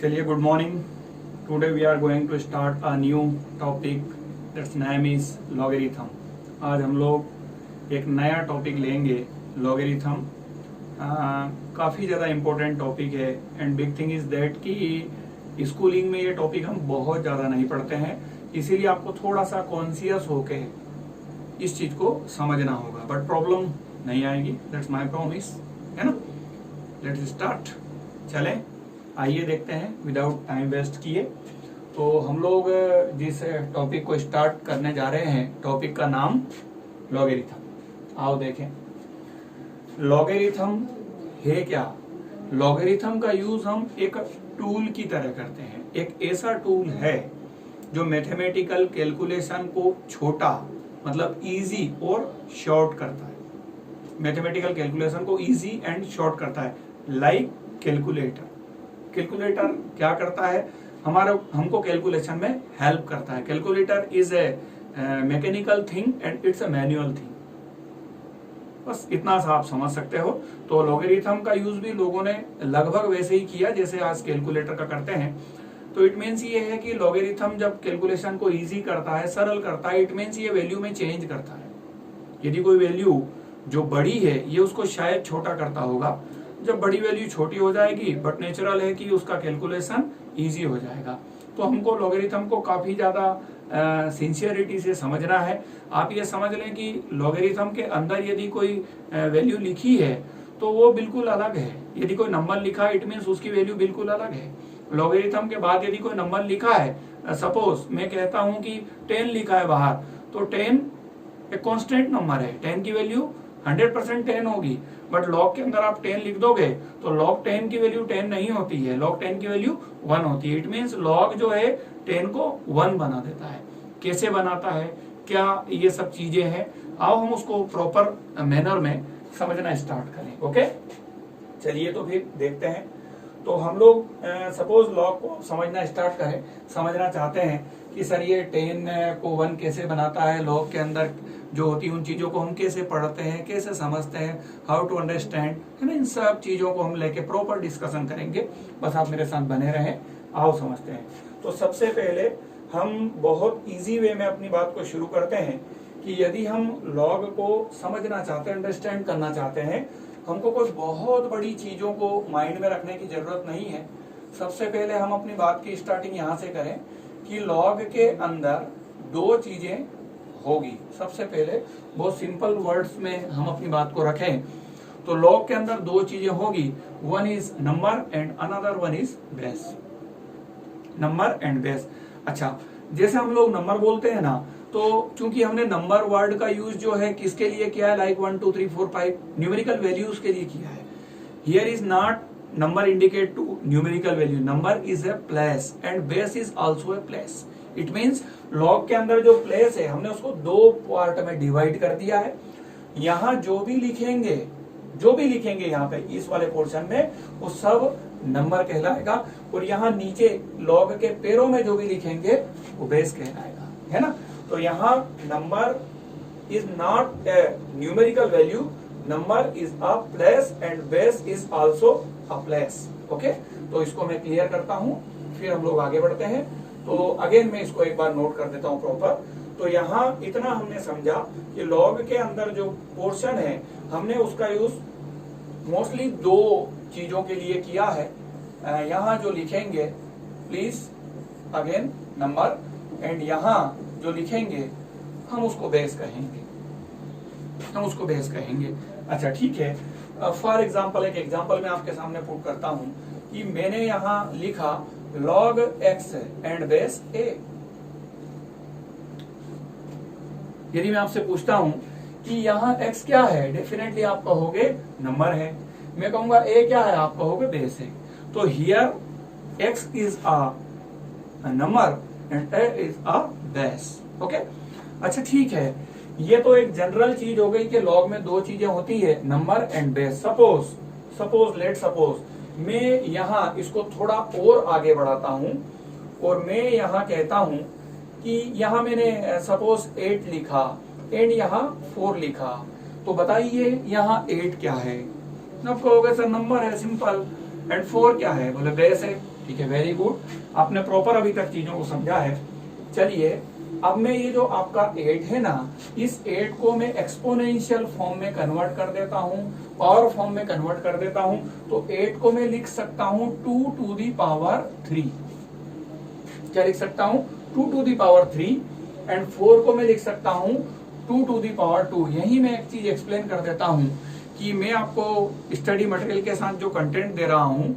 चलिए, good morning. Today we are going to start a new topic that's name is logarithm. आज हम लोग एक नया टॉपिक लेंगे, लॉगरिथम. काफ़ी ज़्यादा इम्पोर्टेंट टॉपिक है and big thing is that कि स्कूलिंग में ये टॉपिक हम बहुत ज़्यादा नहीं पढ़ते हैं, इसीलिए आपको थोड़ा सा कॉन्शियस होके इस चीज़ को समझना होगा. बट प्रॉब्लम नहीं आएगी, दैट्स माय प्रॉमिस, है ना. Let's start. चलें, आइए देखते हैं विदाउट टाइम वेस्ट किए. तो हम लोग जिस टॉपिक को स्टार्ट करने जा रहे हैं, टॉपिक का नाम लॉगरिथम. आओ देखें, लॉगरिथम है क्या. लॉगरिथम का यूज हम एक टूल की तरह करते हैं. एक ऐसा टूल है जो मैथमेटिकल कैलकुलेशन को छोटा, मतलब इजी और शॉर्ट करता है. मैथमेटिकल कैलकुलेशन को इजी एंड शॉर्ट करता है, लाइक कैलकुलेटर. कैलकुलेटर क्या करता है, हमको कैलकुलेशन में हेल्प करता है. Calculator is a mechanical thing and it's a manual thing. बस इतना सा आप समझ सकते हो. तो लॉगरिथम का यूज भी लोगों ने लगभग वैसे ही किया जैसे आज कैलकुलेटर का करते हैं. तो इट मीन्स ये है कि लॉगरिथम जब कैलकुलेशन को इजी करता है, सरल करता है, इट मीन्स ये वैल्यू में चेंज करता है. यदि कोई वैल्यू जो बड़ी है ये उसको शायद छोटा करता होगा. जब बड़ी वैल्यू छोटी हो जाएगी, बट नेचुरल है कि उसका कैलकुलेशन इजी हो जाएगा. तो हमको लॉगरिथम को काफी ज्यादा सिंसियरिटी से समझना है. आप ये समझ लें कि लॉगरिथम के अंदर यदि कोई वैल्यू लिखी है तो वो बिल्कुल अलग है. यदि कोई नंबर लिखा है, इट मीन्स उसकी वैल्यू बिल्कुल अलग है. लॉगरिथम के बाद यदि कोई नंबर लिखा है, सपोज मैं कहता हूं कि 10 लिखा है बाहर, तो 10 एक कांस्टेंट नंबर है. 10 की वैल्यू 100% 10 होगी. बट लॉग के अंदर आप 10 लिख दोगे तो लॉग 10 की वैल्यू 10 नहीं होती है, लॉग 10 की वैल्यू 1 होती है. इट मीन्स लॉग जो है 10 को 1 बना देता है. कैसे बनाता है, क्या ये सब चीजें हैं, आओ हम उसको प्रॉपर मैनर में समझना स्टार्ट करें. ओके, चलिए तो फिर देखते हैं. तो हम लोग सपोज लॉग को समझना स्टार्ट करें. समझना चाहते हैं कि सर ये 10 को 1 कैसे बनाता है, लॉग के अंदर जो होती है उन चीजों को हम कैसे पढ़ते हैं, कैसे समझते हैं, हाउ टू अंडरस्टैंड, है ना. इन सब चीजों को हम लेके प्रॉपर डिस्कशन करेंगे. बस आप मेरे साथ बने रहें. आओ समझते हैं. तो सबसे पहले हम बहुत इजी वे में अपनी बात को शुरू करते हैं कि यदि हम लॉग को समझना चाहते हैं, अंडरस्टैंड करना चाहते हैं, हमको कुछ बहुत बड़ी चीजों को माइंड में रखने की जरूरत नहीं है. सबसे पहले हम अपनी बात की स्टार्टिंग यहां से करें कि लॉग के अंदर दो चीजें होगी. सबसे पहले बहुत सिंपल वर्ड्स में हम अपनी बात को रखें तो लॉग के अंदर दो चीजें होगी. One is number and another one is base. Number and base. अच्छा, जैसे हम लोग नंबर बोलते हैं ना, तो चूंकि हमने नंबर वर्ड का यूज जो है किसके लिए किया है, लाइक 1 2 3 4 5 न्यूमेरिकल वैल्यूज के लिए किया है. Here is not number indicate to numerical value. Number is a place and base is also a place. It means log के अंदर जो प्लेस है हमने उसको दो पार्ट में डिवाइड कर दिया है. यहाँ जो भी लिखेंगे यहाँ पे इस वाले पोर्शन में वो सब नंबर कहलाएगा. और यहाँ नीचे लॉग के पैरों में जो भी लिखेंगे वो बेस कहलाएगा, है ना. तो यहाँ number is not a numerical value, number is a place and base is also a place. Okay, तो इसको मैं क्लियर करता हूँ, फिर हम लोग आगे बढ़ते हैं. तो अगेन मैं इसको एक बार नोट कर देता हूं प्रॉपर. तो यहाँ इतना हमने समझा कि लॉग के अंदर जो पोर्शन है हमने उसका यूज मोस्टली दो चीजों के लिए किया है. यहाँ जो लिखेंगे प्लीज अगेन नंबर, एंड यहाँ जो लिखेंगे हम उसको बेस कहेंगे. अच्छा ठीक है. फॉर एग्जाम्पल एक एग्जाम्पल मैं आपके सामने पुट करता हूं कि मैंने यहाँ लिखा log x and base a. यदि मैं आपसे पूछता हूं कि यहाँ x क्या है, डेफिनेटली आप कहोगे नंबर है. मैं कहूंगा a क्या है, आप कहोगे बेस है. तो here x is a number and a is a base. Okay, अच्छा ठीक है. ये तो एक जनरल चीज हो गई कि लॉग में दो चीजें होती है, नंबर एंड बेस. सपोज मैं यहाँ इसको थोड़ा और आगे बढ़ाता हूं और मैं यहाँ कहता हूं कि यहाँ मैंने सपोज 8 लिखा एंड यहाँ 4 लिखा. तो बताइए यहाँ 8 क्या है. अब कहोगे सर नंबर है, सिंपल. एंड 4 क्या है, बोले बेस है. ठीक है, वेरी गुड, आपने प्रॉपर अभी तक चीजों को समझा है। चलिए अब मैं ये जो आपका 8 है ना, इस 8 को मैं एक्सपोनेंशियल फॉर्म में कन्वर्ट कर देता हूं, पावर फॉर्म में कन्वर्ट कर देता हूं। तो 8 को मैं लिख सकता हूं 2 to the power 3। क्या लिख सकता हूं? 2 to the power 3। एंड 4 को मैं लिख सकता हूं 2 to the power 2। यही मैं एक चीज एक्सप्लेन कर देता हूं कि मैं आपको स्टडी मटेरियल के साथ जो कंटेंट दे रहा हूं,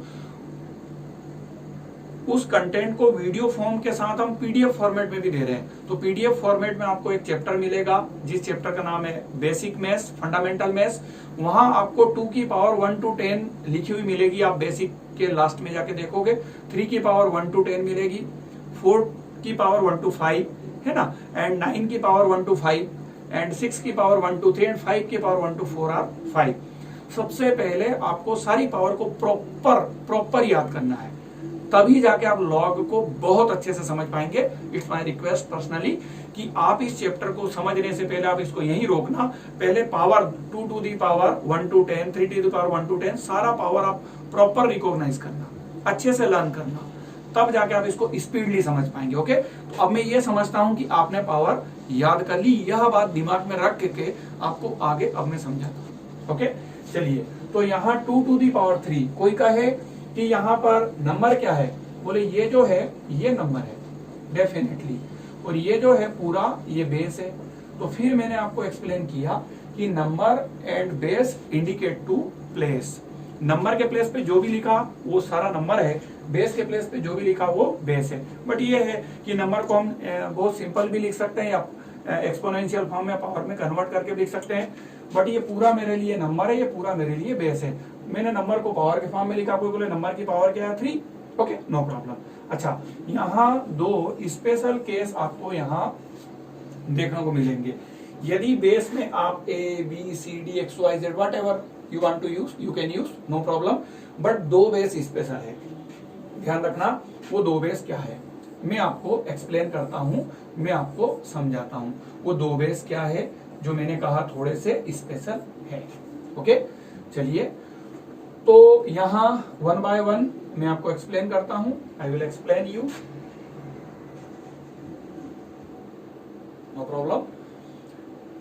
उस कंटेंट को वीडियो फॉर्म के साथ हम पीडीएफ फॉर्मेट में भी दे रहे हैं। तो पीडीएफ फॉर्मेट में आपको एक चैप्टर मिलेगा, जिस चैप्टर का नाम है बेसिक मैथ्स, फंडामेंटल मैथ्स। वहां आपको 2 की पावर 1 to 10 लिखी हुई मिलेगी, आप बेसिक के लास्ट में जाके देखोगे। 3 की पावर 1 to 10 मिलेगी, 4 की पावर 1 to 5 है ना, एंड 9 की पावर 1 to 5, एंड 6 की पावर 1 to 3, एंड 5 की पावर 1 to 4 और 5। सबसे पहले आपको सारी पावर को प्रॉपर याद करना है, तभी जाके आप लॉग को बहुत अच्छे से समझ पाएंगे। इट्स माय रिक्वेस्ट पर्सनली कि आप इस चैप्टर को समझने से पहले आप इसको यहीं रोकना। पहले power 2 to the power 1 to 10, 3 to the power 1 to 10, सारा पावर आप प्रॉपर रिकॉग्नाइज करना, अच्छे से लर्न करना, तब जाके आप इसको स्पीडली समझ पाएंगे। ओके, तो अब मैं ये समझता हूं कि आपने पावर याद कर ली। यह बात दिमाग में रख के आपको आगे अब मैं समझाता हूं। ओके, चलिए, तो यहाँ 2 to the power 3, कोई कहे कि यहाँ पर नंबर क्या है, बोले ये जो है ये नंबर है डेफिनेटली, और ये जो है पूरा ये बेस है। तो फिर मैंने आपको एक्सप्लेन किया कि number and base indicate to place. Number के प्लेस पे जो भी लिखा वो सारा नंबर है, बेस के प्लेस पे जो भी लिखा वो बेस है। बट ये है कि नंबर को हम बहुत सिंपल भी लिख सकते हैं, या एक्सपोनेंशियल फॉर्म में पावर में कन्वर्ट करके लिख सकते हैं। बट ये पूरा मेरे लिए नंबर है, ये पूरा मेरे लिए बेस है। मैंने नंबर को पावर के फॉर्म में लिखा, कोई बोले नंबर की पावर क्या है 3। Okay, no problem. अच्छा, यहाँ 2 स्पेशल केस आपको यहाँ देखने को मिलेंगे। यदि बेस में आप A, B, C, D, X, Y, Z whatever you want to use, you can use, no problem. But 2 base special है, ध्यान रखना। वो 2 बेस क्या है मैं आपको एक्सप्लेन करता हूं, मैं आपको समझाता हूं। वो 2 बेस क्या है जो मैंने कहा थोड़े से स्पेशल है। ओके, चलिए, तो यहां 1 by 1 मैं आपको एक्सप्लेन करता हूं। I will explain you, no problem.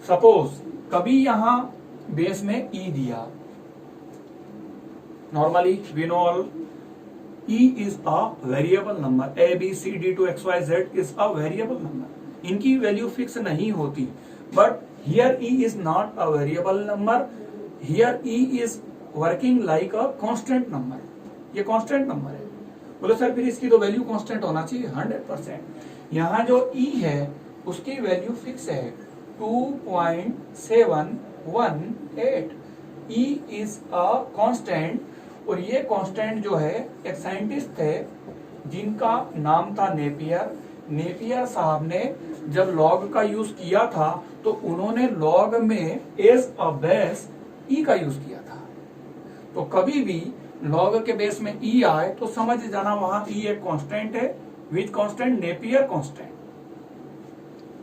Suppose कभी यहां बेस में E दिया, normally we know all E is a variable number, A, B, C, D to X, Y, Z is a variable number। इनकी value fix नहीं होती, but here E is not a variable number, here E is working like a constant number। ये constant number है। बोले sir फिर इसकी तो value constant होना चाहिए 100%। यहाँ जो E है उसकी वैल्यू फिक्स है 2.718। E is a constant, और ये कांस्टेंट जो है एक साइंटिस्ट थे जिनका नाम था नेपियर। नेपियर साहब ने जब लॉग का यूज किया था तो उन्होंने लॉग में एज अ बेस ई का यूज किया था। तो कभी भी लॉग के बेस में ई आए तो समझ जाना वहां ई एक कांस्टेंट है। Which constant? Napier constant.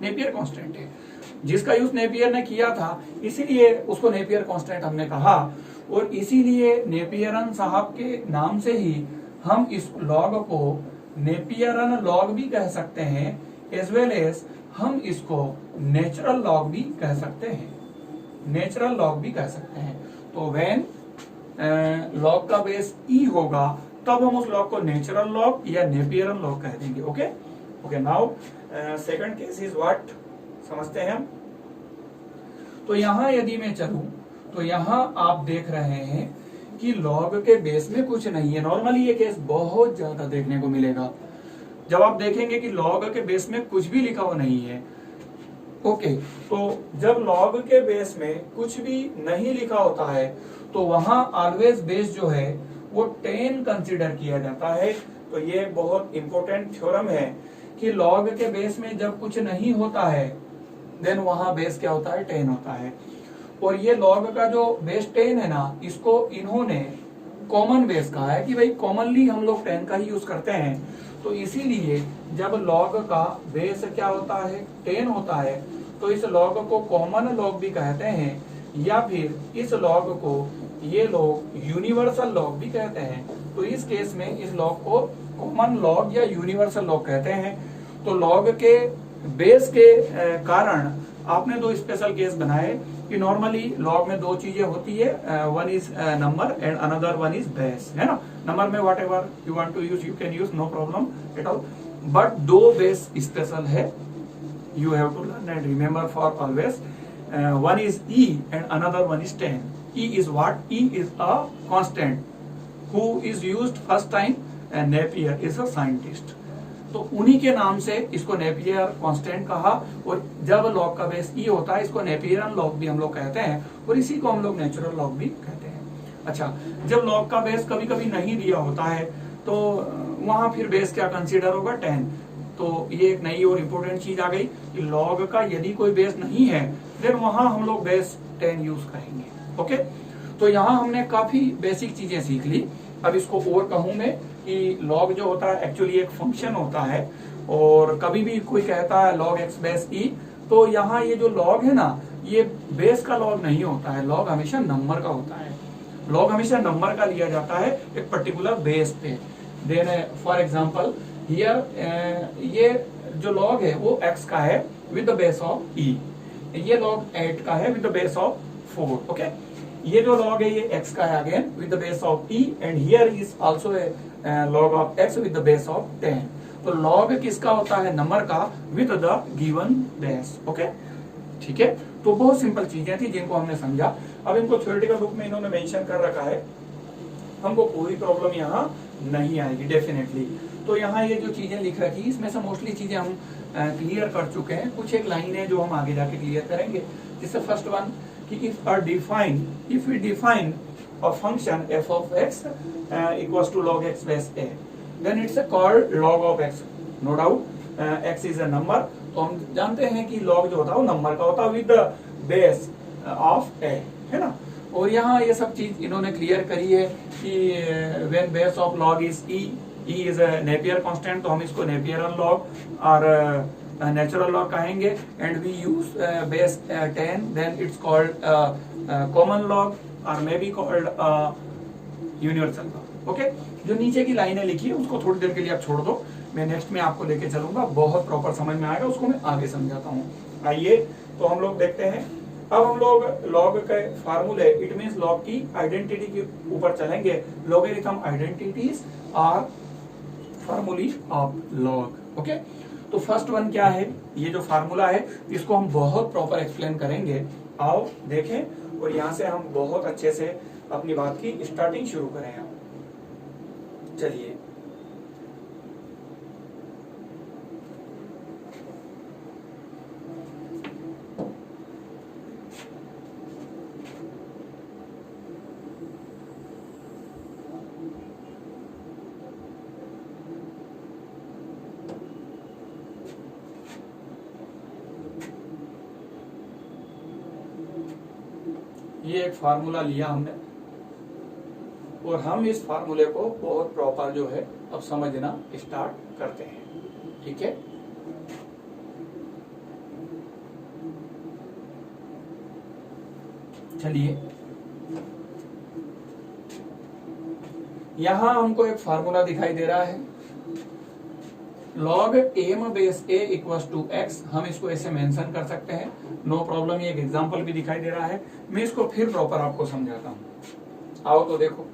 Napier constant है जिसका यूज नेपियर ने किया था, इसीलिए उसको नेपियर कांस्टेंट हमने कहा। और इसीलिए नेपियरन साहब के नाम से ही हम इस लॉग को नेपियरन लॉग भी कह सकते हैं, एज वेल एज हम इसको नेचुरल लॉग भी कह सकते हैं। नेचुरल लॉग भी कह सकते हैं। तो व्हेन लॉग का बेस ई होगा तब हम उस लॉग को नेचुरल लॉग या नेपियरन लॉग कह देंगे। Okay okay, now second case is what, समझते हैं हम। तो यहां यदि मैं चलूं तो यहां आप देख रहे हैं कि लॉग के बेस में कुछ नहीं है। नॉर्मली ये केस बहुत ज्यादा देखने को मिलेगा जब आप देखेंगे कि लॉग के बेस में कुछ भी लिखा हुआ नहीं है। ओके, तो जब लॉग के बेस में कुछ भी नहीं लिखा होता है तो वहां ऑलवेज बेस जो है वो 10 कंसीडर किया जाता है। तो ये बहुत इंपॉर्टेंट थ्योरम है कि लॉग के बेस में जब कुछ नहीं होता है देन वहां बेस क्या होता है? 10 होता है। और ये लॉग का जो बेस 10 है ना, इसको इन्होंने कॉमन बेस कहा है कि भाई कॉमनली हम लोग 10 का ही यूज करते हैं। तो इसीलिए जब लॉग का बेस क्या होता है? 10 होता है, तो इस लॉग को कॉमन लॉग भी कहते हैं, या फिर इस लॉग को ये लॉग यूनिवर्सल लॉग भी कहते हैं। तो इस केस में इस लॉग को कॉमन लॉग या यूनिवर्सल लॉग कहते हैं। तो लॉग के बेस के कारण आपने दो स्पेशल केस बनाए कि नॉर्मली लॉग में दो चीजें होती है, one is number and another one is base, है ना। नंबर में whatever you want to use you can use, no problem at all, but दो बेस स्पेशल है, you have to learn and remember for always. One is E and another one is 10. E is what? E is a constant who is used first time and Napier is a scientist. तो उन्हीं के नाम से इसको Napier constant कहा। और जब log का बेस ई होता है इसको नेपियरन लॉग भी हम लोग कहते हैं और इसी को हम लोग नेचुरल लॉग भी कहते हैं। अच्छा, जब लॉग का बेस कभी कभी नहीं दिया होता है तो वहां फिर बेस क्या कंसीडर होगा? 10। तो ये एक नई और इम्पोर्टेंट चीज आ गई कि लॉग का यदि कोई बेस नहीं है देन वहां हम लोग बेस 10 यूज करेंगे। ओके, तो यहाँ हमने काफी बेसिक चीजें सीख ली। अब इसको और कहूं मैं कि लॉग जो होता है एक्चुअली एक फंक्शन होता है। और कभी भी कोई कहता है लॉग एक्स बेस ई, तो यहाँ ये जो लॉग है ना ये बेस का लॉग नहीं होता है, लॉग हमेशा नंबर का होता है। लॉग हमेशा नंबर का लिया जाता है एक पर्टिकुलर बेस पे। देन फॉर एग्जाम्पल हियर ये जो लॉग है वो x का है with the base of e, ये लॉग 8 का है with the base of 4। Okay, ये जो लॉग है ये x का है again with the base of e and here is also log of x with the base of 10। तो लॉग किसका होता है? नंबर का with the given base. Okay, ठीक है। तो बहुत सिंपल चीजें थी जिनको हमने समझा। अब इनको थ्योरेटिकल बुक में इन्होंने मेंशन कर रखा है, हमको कोई प्रॉब्लम यहाँ नहीं आएगी डेफिनेटली। तो यहाँ ये जो चीजें लिख रखी इसमें से मोस्टली चीजें हम क्लियर कर चुके हैं। कुछ एक लाइन है जो हम आगे जाके क्लियर करेंगे। जिससे फर्स्ट वन कि if we define a function f of x equals to log x base a, then it's called log of x. No doubt x is a number, तो हम जानते हैं कि log जो होता है वो नंबर का होता है with the base of a, है ना। और यहाँ ये सब चीज इन्होंने क्लियर करी है कि when base of log is e is Napier constant, तो हम इसको नेपियरन लॉग और नेचुरल लॉग कहेंगे। And we use base 10, then it's called common log और may be called universal log. Okay, जो नीचे की लाइनें लिखी है उसको थोड़ी देर के लिए आप छोड़ दो, मैं नेक्स्ट में आपको लेके चलूंगा, बहुत प्रॉपर समझ में आएगा, उसको मैं आगे समझाता हूँ। आइए तो हम लोग देखते हैं। अब हम लोग लॉग के फार्मूले, इट मींस लॉग की आइडेंटिटी के ऊपर चलेंगे। लॉगरिथम आइडेंटिटीज और फार्मूली ऑफ लॉग। ओके, तो फर्स्ट वन क्या है? ये जो फार्मूला है इसको हम बहुत प्रॉपर एक्सप्लेन करेंगे। आओ देखें और यहाँ से हम बहुत अच्छे से अपनी बात की स्टार्टिंग शुरू करें। चलिए, ये एक फार्मूला लिया हमने और हम इस फार्मूले को बहुत प्रॉपर जो है अब समझना स्टार्ट करते हैं। ठीक है, चलिए यहां हमको एक फार्मूला दिखाई दे रहा है, log m base a equals to x। हम इसको ऐसे मेंशन कर सकते हैं, नो प्रॉब्लम। ये एक एग्जांपल भी दिखाई दे रहा है, मैं इसको फिर प्रॉपर आपको समझाता हूं। आओ तो देखो,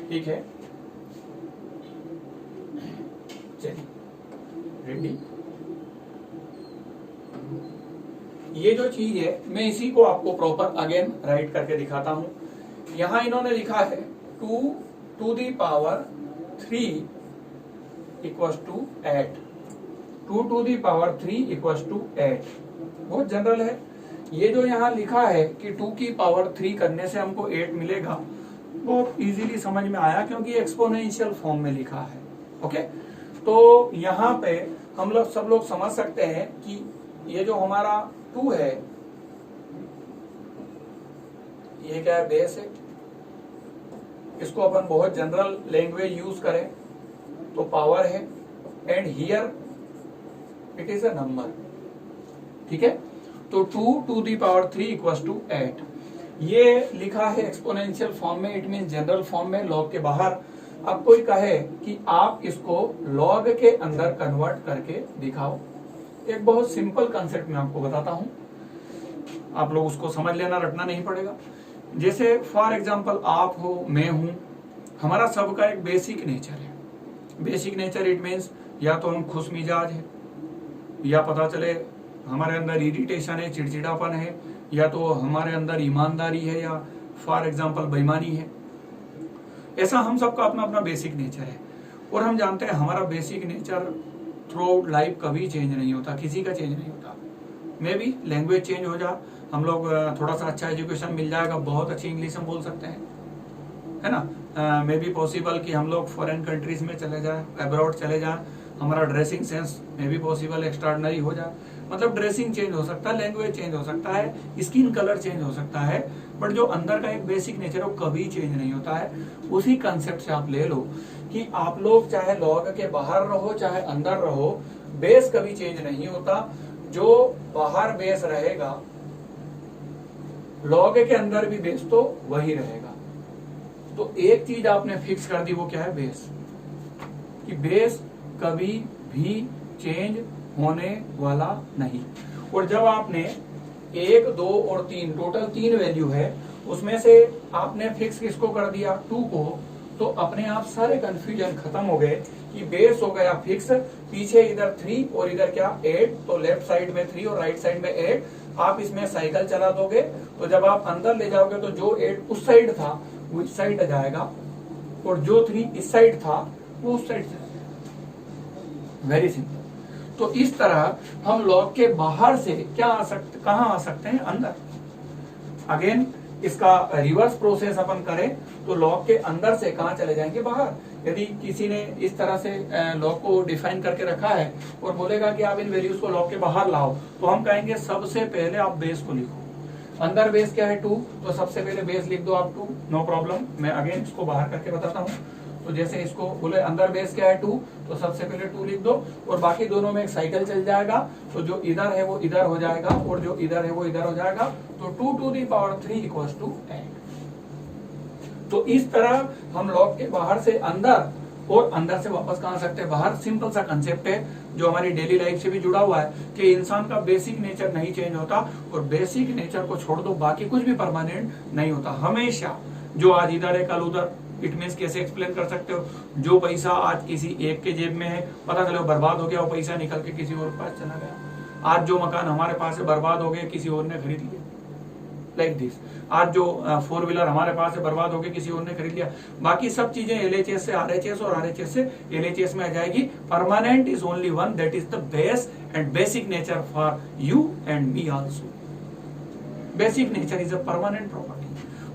ठीक है, चलिए रेडी। ये जो चीज है मैं इसी को आपको प्रॉपर अगेन राइट करके दिखाता हूं। यहां इन्होंने लिखा है 2 to the power 3 equals to 8। 2 to the power 3 equals to 8 बहुत जनरल है। ये जो यहाँ लिखा है कि 2 की पावर 3 करने से हमको 8 मिलेगा, बहुत इजीली समझ में आया क्योंकि एक्सपोनेंशियल फॉर्म में लिखा है। ओके, तो यहाँ पे हम लोग सब लोग समझ सकते हैं कि ये जो हमारा 2 है ये क्या है? बेस है। इसको अपन बहुत जनरल लैंग्वेज यूज करें तो पावर है and here it is a number. ठीक है, तो 2 to the power 3 equal to 8। ये लिखा है एक्सपोनेंशियल फॉर्म में, इट मीन जनरल फॉर्म में, लॉग के बाहर। अब कोई कहे कि आप इसको लॉग के अंदर कन्वर्ट करके दिखाओ, एक बहुत सिंपल कंसेप्ट मैं आपको बताता हूं, आप लोग उसको समझ लेना, रटना नहीं पड़ेगा। जैसे फॉर एग्जांपल आप हो, मैं हूं, हमारा सबका एक बेसिक नेचर है। बेसिक नेचर इट मीन्स या तो हम खुश मिजाज है, या पता चले हमारे अंदर इरिटेशन है, चिड़चिड़ापन है, या तो हमारे अंदर ईमानदारी है, या फॉर एग्जांपल बेईमानी है। ऐसा हम सबका अपना अपना बेसिक नेचर है। और हम जानते हैं हमारा basic nature through out life कभी चेंज नहीं होता, किसी का चेंज नहीं होता। मे बी लैंग्वेज चेंज हो जा, हम लोग थोड़ा सा अच्छा एजुकेशन मिल जाएगा, बहुत अच्छी इंग्लिश हम बोल सकते हैं, है ना। मे बी पॉसिबल कि हम लोग फॉरेन कंट्रीज में चले जाए, अब्रॉड चले जाए, हमारा dressing sense may be possible extraordinary हो जाए। मतलब ड्रेसिंग चेंज हो सकता है, लैंग्वेज चेंज हो सकता है, स्किन कलर चेंज हो सकता है, बट जो अंदर का एक बेसिक नेचर है वो कभी चेंज नहीं होता है। उसी कंसेप्ट से आप ले लो कि आप लोग चाहे लॉग के बाहर रहो चाहे अंदर रहो, बेस कभी चेंज नहीं होता। जो बाहर बेस रहेगा, लॉग के अंदर भी बेस तो वही रहेगा। तो एक चीज आपने फिक्स कर दी, वो क्या है? बेस। कि बेस कभी भी चेंज होने वाला नहीं। और जब आपने 1, 2 और 3 टोटल 3 वैल्यू है, उसमें से आपने फिक्स किसको कर दिया? 2 को, तो अपने आप सारे कंफ्यूजन खत्म हो गए कि बेस हो गया फिक्स, पीछे इधर 3 और इधर क्या 8, तो लेफ्ट साइड में 3 और राइट साइड में 8। आप इसमें साइकिल चला दोगे तो जब आप अंदर ले जाओगे तो जो 8 उस साइड था वो इस साइड आ जाएगा, और जो 3 इस साइड था वो उस साइड से। Very simple. तो इस तरह हम लॉग के बाहर से क्या आ सकते, कहां आ सकते हैं? अंदर। अगेन इसका रिवर्स प्रोसेस अपन करें तो लॉग के अंदर से कहां चले जाएंगे? बाहर। यदि किसी ने इस तरह से लॉग को डिफाइन करके रखा है और बोलेगा कि आप इन वैल्यूज को लॉग के बाहर लाओ, तो हम कहेंगे सबसे पहले आप बेस को लिखो। अंदर बेस क्या है? 2, तो सबसे पहले बेस लिख दो आप 2, नो प्रॉब्लम। मैं अगेन इसको बाहर करके बताता हूँ। तो जैसे इसको बोले अंदर बेस क्या है? 2, तो सबसे पहले 2 लिख दो, और बाकी दोनों में एक साइकिल चल जाएगा, तो जो इधर है वो इधर हो जाएगा और जो इधर है वो इधर हो जाएगा। तो 2 to the power 3 equal to 8। तो इस तरह हम लॉग के बाहर से अंदर और अंदर से वापस कहां आ सकते हैं? बाहर। सिंपल सा कंसेप्ट है जो हमारी डेली लाइफ से भी जुड़ा हुआ है कि इंसान का बेसिक नेचर नहीं चेंज होता, और बेसिक नेचर को छोड़ दो, बाकी कुछ भी परमानेंट नहीं होता। हमेशा जो आज इधर है कल उधर। इट मीन्स कैसे एक्सप्लेन कर सकते हो? जो पैसा आज किसी एक के जेब में है, पता चलो बर्बाद हो गया, वो पैसा निकल के किसी और के पास चला गया। आज जो मकान हमारे पास है बर्बाद हो गए, किसी और ने खरीद लिया, लाइक दिस। आज जो 4 व्हीलर हमारे पास है बर्बाद हो गए, किसी और ने खरीद लिया। बाकी सब चीजें LHS से RHS और RHS से LHS में आ जाएगी। Permanent is only one, that is the base and basic nature for you and me also. Basic nature is a permanent property.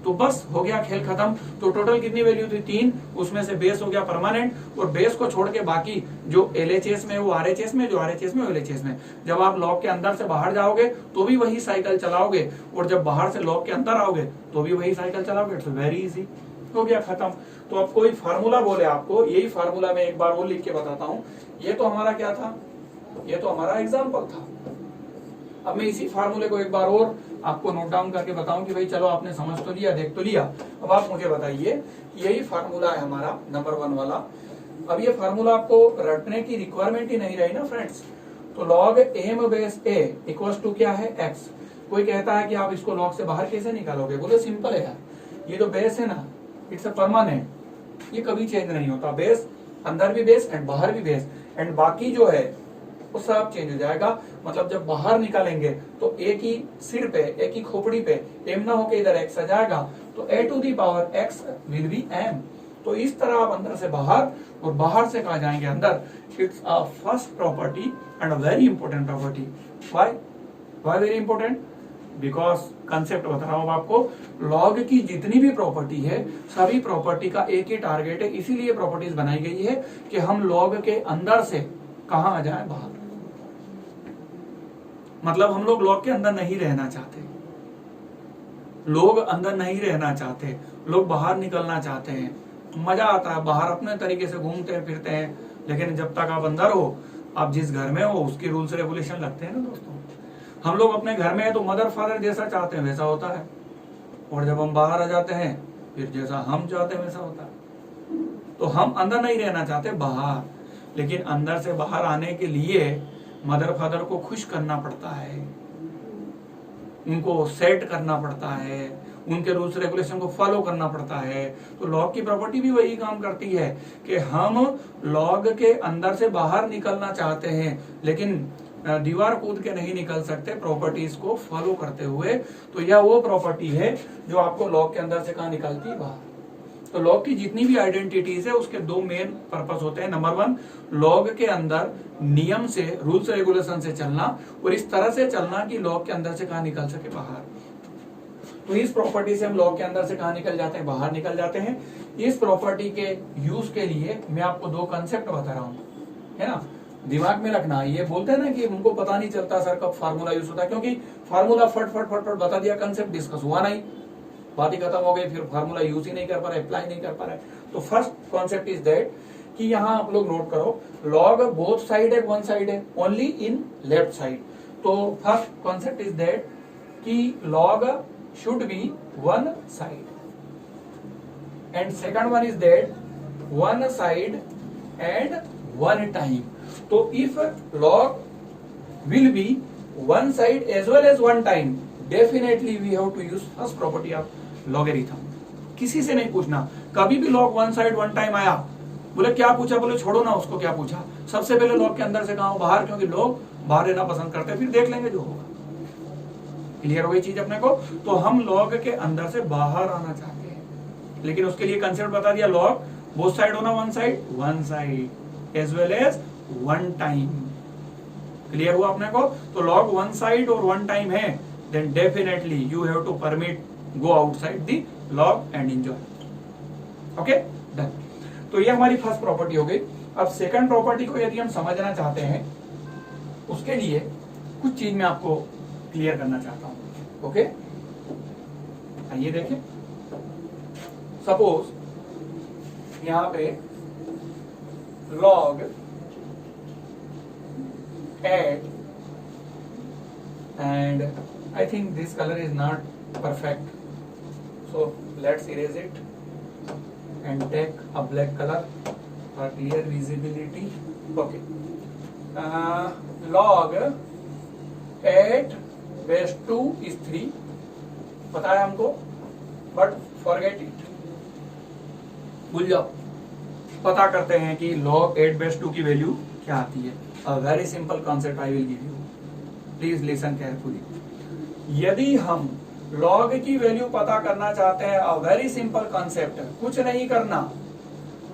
तो बस हो गया खेल खत्म। तो टोटल कितनी वैल्यू थी? 3, उसमें से बेस हो गया परमानेंट, और बेस को छोड़ के बाकी जो LHS में वो RHS में, जो RHS में वो LHS में। जब आप लॉग के अंदर से बाहर जाओगे तो भी वही साइकिल चलाओगे, और जब बाहर से लॉग के अंदर आओगे तो भी वही साइकिल चलाओगे। इट्स वेरी इजी, हो गया खत्म। तो अब कोई फार्मूला बोले आपको, यही फार्मूला मैं एक बार वो लिख के बताता हूँ। ये तो हमारा क्या था? ये तो हमारा एग्जाम्पल था। अब मैं इसी फार्मूले को एक बार और आपको नोट डाउन करके बताऊं कि भाई चलो आपने समझ तो लिया, देख तो लिया। अब आप मुझे बताइए, यही फार्मूला है हमारा नंबर 1 वाला। अब ये फार्मूला आपको रटने की रिक्वायरमेंट ही नहीं रही ना फ्रेंड्स। तो log m base a equal to क्या है? x। कोई कहता है कि आप इसको log से बाहर कैसे निकालोगे? बोले सिंपल है यार, ये जो बेस है ना, इट्स अ परमानेंट, ये कभी चेंज नहीं होता। बेस, अंदर भी बेस एंड बाहर भी बेस, एंड बाकी जो है वो सब चेंज हो जाएगा। मतलब जब बाहर निकालेंगे तो एक ही सिर पे, एक ही खोपड़ी पे m ना होके इधर x आ जाएगा, तो a to the power x will be m। तो इस तरह आप अंदर से बाहर और बाहर से कहा जाएंगे अंदर। It's a first property and a very important property. Why very important? Because concept बता रहा हूं आपको, लॉग की जितनी भी प्रॉपर्टी है सभी प्रॉपर्टी का एक ही टारगेट है। इसीलिए प्रॉपर्टीज बनाई गई है कि हम लॉग के अंदर से कहां आ जाए? बाहर। मतलब हम लोग लॉग के अंदर नहीं रहना चाहते, लोग अंदर नहीं रहना चाहते, लोग बाहर निकलना चाहते हैं। मजा आता है, बाहर अपने तरीके से घूमते फिरते हैं, लेकिन जब तक आप अंदर हो, आप जिस घर में हो उसके रूल्स रेगुलेशन लगते हैं ना दोस्तों। हम लोग अपने घर में है तो मदर फादर जैसा चाहते हैं वैसा होता है, और जब हम बाहर आ जाते हैं फिर जैसा हम चाहते हैं वैसा होता है। तो हम अंदर नहीं रहना चाहते, बाहर। लेकिन अंदर से बाहर आने के लिए मदर फादर को खुश करना पड़ता है, उनको सेट करना पड़ता है, उनके रूल्स रेगुलेशन को फॉलो करना पड़ता है। तो लॉग की प्रॉपर्टी भी वही काम करती है कि हम लॉग के अंदर से बाहर निकलना चाहते हैं लेकिन दीवार कूद के नहीं निकल सकते प्रॉपर्टीज को फॉलो करते हुए। तो यह वो प्रॉपर्टी है जो आपको लॉग के अंदर से कहाँ निकालती है, बाहर। तो लॉग की जितनी भी आइडेंटिटीज है उसके दो मेन पर्पस होते हैं। नंबर 1, लॉग के अंदर नियम से, रूल्स रेगुलेशन से चलना, और इस तरह से चलना कि लॉग के अंदर से कहाँ निकल सके, बाहर। तो इस प्रॉपर्टी से हम लॉग के अंदर से कहाँ निकल जाते हैं, बाहर निकल जाते हैं। इस प्रॉपर्टी के यूज के लिए मैं आपको दो कंसेप्ट बता रहा हूँ, है ना, दिमाग में रखना। ये बोलते हैं ना कि हमको पता नहीं चलता सर कब फार्मूला यूज होता है, क्योंकि फार्मूला फट फट फट फट बता दिया, कंसेप्ट डिस्कस हुआ नहीं, बात ही खत्म हो गई, फिर फार्मूला यूज ही नहीं कर पा रहे, अप्लाई नहीं कर पा रहे। तो फर्स्ट कॉन्सेप्ट इज दैट कि यहाँ आप लोग नोट करो, लॉग बोथ साइड है, वन साइड है, ओनली इन लेफ्ट साइड। तो फर्स्ट कॉन्सेप्ट इज दैट कि log should be one side, and second one is that one side and one time. तो if log will be one side as well as one time, definitely we have to use first property of logarithm। किसी से नहीं पूछना, कभी भी log one side one time आया, बोले क्या पूछा, बोले छोड़ो ना उसको, क्या पूछा, सबसे पहले log के अंदर से कहा बाहर, क्योंकि लोग बाहर रहना पसंद करते हैं, फिर देख लेंगे जो होगा। क्लियर हो गई चीज अपने को। तो हम log के अंदर से बाहर आना चाहते हैं, लेकिन उसके लिए कंसेप्ट बता दिया, log बोथ साइड होना, one side as well as one time. Clear हुआ अपने को। तो लॉग वन साइड और वन टाइम है, then definitely you have to permit go outside the log and enjoy. Okay, done. तो ये हमारी फर्स्ट प्रॉपर्टी हो गई। अब सेकंड प्रॉपर्टी को यदि हम समझना चाहते हैं, उसके लिए कुछ चीज मैं आपको क्लियर करना चाहता हूं। ओके, आइए देखें। सपोज यहां पे log 8, and I think this color is not perfect, so let's erase it and take a black color for clear visibility। Okay, log 8 base 2 is 3, पता है हमको, but forget it, भूल जाओ। पता करते हैं कि log 8 base 2 की वैल्यू क्या आती है। A very simple concept I will give you. Please listen carefully। यदि हम log की वैल्यू पता करना चाहते हैं, a very simple concept, कुछ नहीं करना,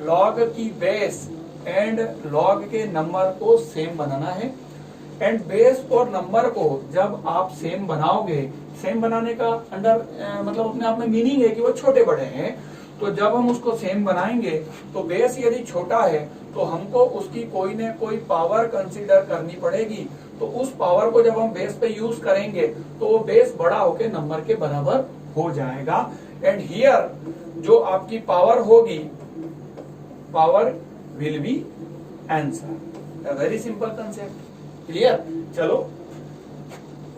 log की बेस एंड log के नंबर को सेम बनाना है। एंड बेस और नंबर को जब आप सेम बनाओगे, सेम बनाने का अंडर मतलब अपने आप में मीनिंग है कि वो छोटे बड़े हैं। तो जब हम उसको सेम बनाएंगे तो बेस यदि छोटा है तो हमको उसकी कोई न कोई पावर कंसीडर करनी पड़ेगी। तो उस पावर को जब हम बेस पे यूज करेंगे तो वो बेस बड़ा होके नंबर के बराबर हो जाएगा। एंड हियर जो आपकी पावर होगी, power will be answer. Very simple concept. Clear? चलो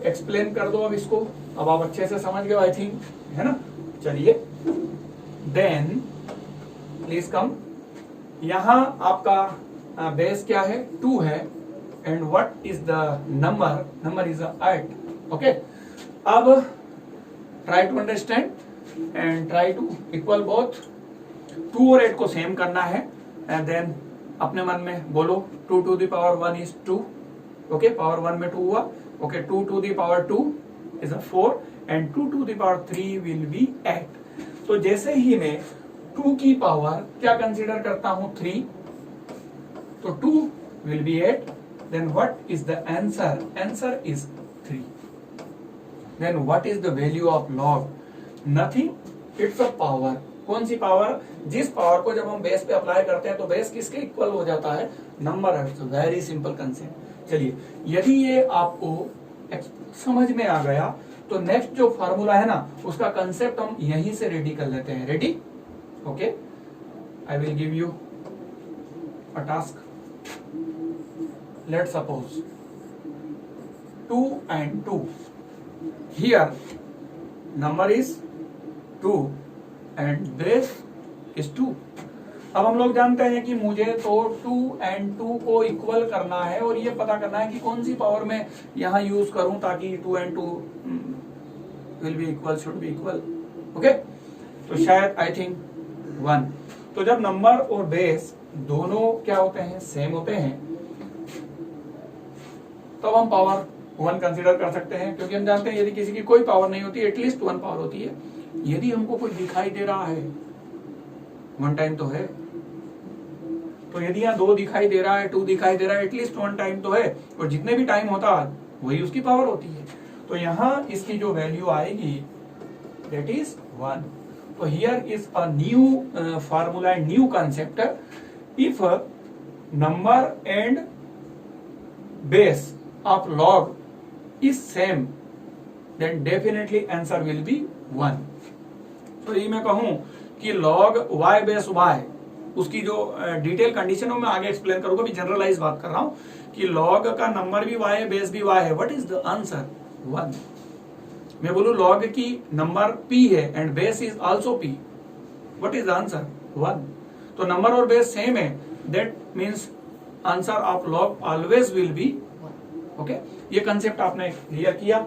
एक्सप्लेन कर दो अब इसको। अब आप अच्छे से समझ गए आई थिंक, है ना। चलिए, देन प्लीज कम। यहां आपका बेस क्या है, 2 है, and what is the number, number is 8। Okay, अब try to understand and try to equal both. 2 और 8 को सेम करना है, एंड देन अपने मन में बोलो 2 to the power 1 is 2। Okay, power 1 में 2 हुआ। Okay, 2 to the power 2 is 4 and 2 to the power 3 will be 8। तो जैसे ही मैं 2 की पावर क्या कंसीडर करता हूं, 3, तो 2 will be 8, then what is the answer? Answer is 3। then what is the value of log? Nothing, it's a power। कौन सी power? जिस पावर को जब हम बेस पे अप्लाई करते हैं तो बेस किसके इक्वल हो जाता है, नंबर है। तो वेरी सिंपल कंसेप्ट। चलिए, यदि ये आपको समझ में आ गया तो नेक्स्ट जो फार्मूला है ना, उसका कंसेप्ट हम यहीं से रेडी कर लेते हैं। Ready? Okay, I will give you a task. Let suppose 2 and 2. Here number is 2 and base is 2. अब हम लोग जानते हैं कि मुझे तो 2 and 2 को इक्वल करना है और ये पता करना है कि कौन सी पावर में यहाँ यूज करूं ताकि 2 and 2 will be equal, should be equal. Okay, तो शायद आई थिंक 1. तो जब नंबर और बेस दोनों क्या होते हैं, सेम होते हैं, तो हम पावर 1 कंसीडर कर सकते हैं, क्योंकि हम जानते हैं यदि किसी की कोई पावर नहीं होती एटलीस्ट 1 पावर होती है. यदि हमको कोई दिखाई दे रहा है 1 टाइम तो है, तो यदि यहाँ 2 दिखाई दे रहा है, 2 दिखाई दे रहा है, एटलीस्ट 1 टाइम तो है, और जितने भी टाइम होता है वही उसकी पावर होती है. तो यहाँ इसकी जो वैल्यू आएगी दैट इज 1. तो here is a new formula and new concept. If number and base of log is same then definitely answer will be 1. तो ये मैं कहूं कि लॉग y बेस y, उसकी जो डिटेल कंडीशन है मैं आगे एक्सप्लेन करूंगा, अभी जनरलाइज बात कर रहा हूं कि लॉग का नंबर भी y है, बेस भी y है. What is the answer? 1. मैं बोलूं लॉग की नंबर p है and base is also p. What is the answer? 1. तो नंबर और बेस सेम है, that means answer of log always will be 1. Okay, ये कंसेप्ट आपने क्लियर किया.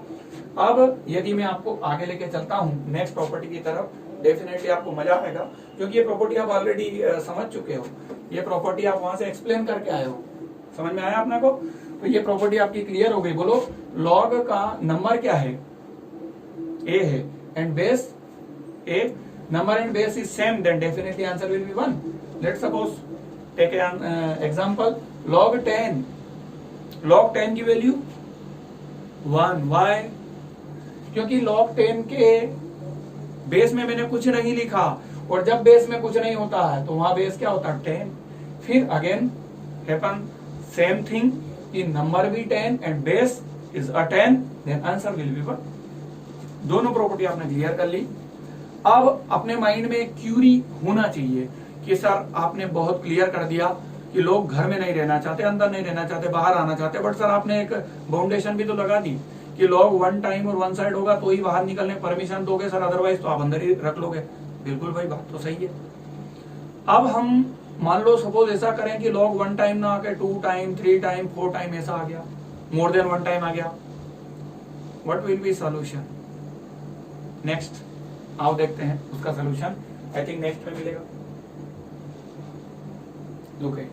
अब यदि मैं आपको आगे लेके चलता हूं नेक्स्ट प्रॉपर्टी की तरफ, डेफिनेटली आपको मजा आएगा, क्योंकि ये प्रॉपर्टी आप ऑलरेडी समझ चुके हो. ये प्रॉपर्टी आप वहां से एक्सप्लेन करके आए हो, समझ में आया अपने को? तो ये प्रॉपर्टी आपकी क्लियर हो गई. बोलो लॉग का नंबर क्या है? a है and base a. Number and base is same, then definitely answer will be 1. Let's suppose take an example, log 10. log 10 की वैल्यू 1. वाई? क्योंकि log 10 के बेस में मैंने कुछ नहीं लिखा, और जब बेस में कुछ नहीं होता है तो वहां बेस क्या होता है? 10. फिर अगेन हैपन सेम थिंग कि नंबर भी 10 and base is a 10, then answer will be 1. दोनों प्रॉपर्टी आपने क्लियर कर ली. अब अपने माइंड में एक क्यूरी होना चाहिए कि सर आपने बहुत क्लियर कर दिया कि लोग घर में नहीं रहना चाहते, अंदर नहीं रहना चाहते, बाहर आना चाहते, बट सर आपने एक बाउंडेशन भी तो लगा दी कि लॉग 1 टाइम और 1 साइड होगा तो ही बाहर निकलने परमिशन दोगे सर, अदरवाइज तो आप अंदर ही रख लोगे. बिल्कुल भाई, बात तो सही है. अब हम मान लो सपोज ऐसा करें कि log 1 टाइम ना आके 2 टाइम, 3 टाइम, 4 टाइम ऐसा आ गया, मोर देन 1 टाइम आ गया. What will be solution? Next आओ देखते हैं उसका सॉल्यूशन. आई थिंक नेक्स्ट में मिलेगा. लुक एट,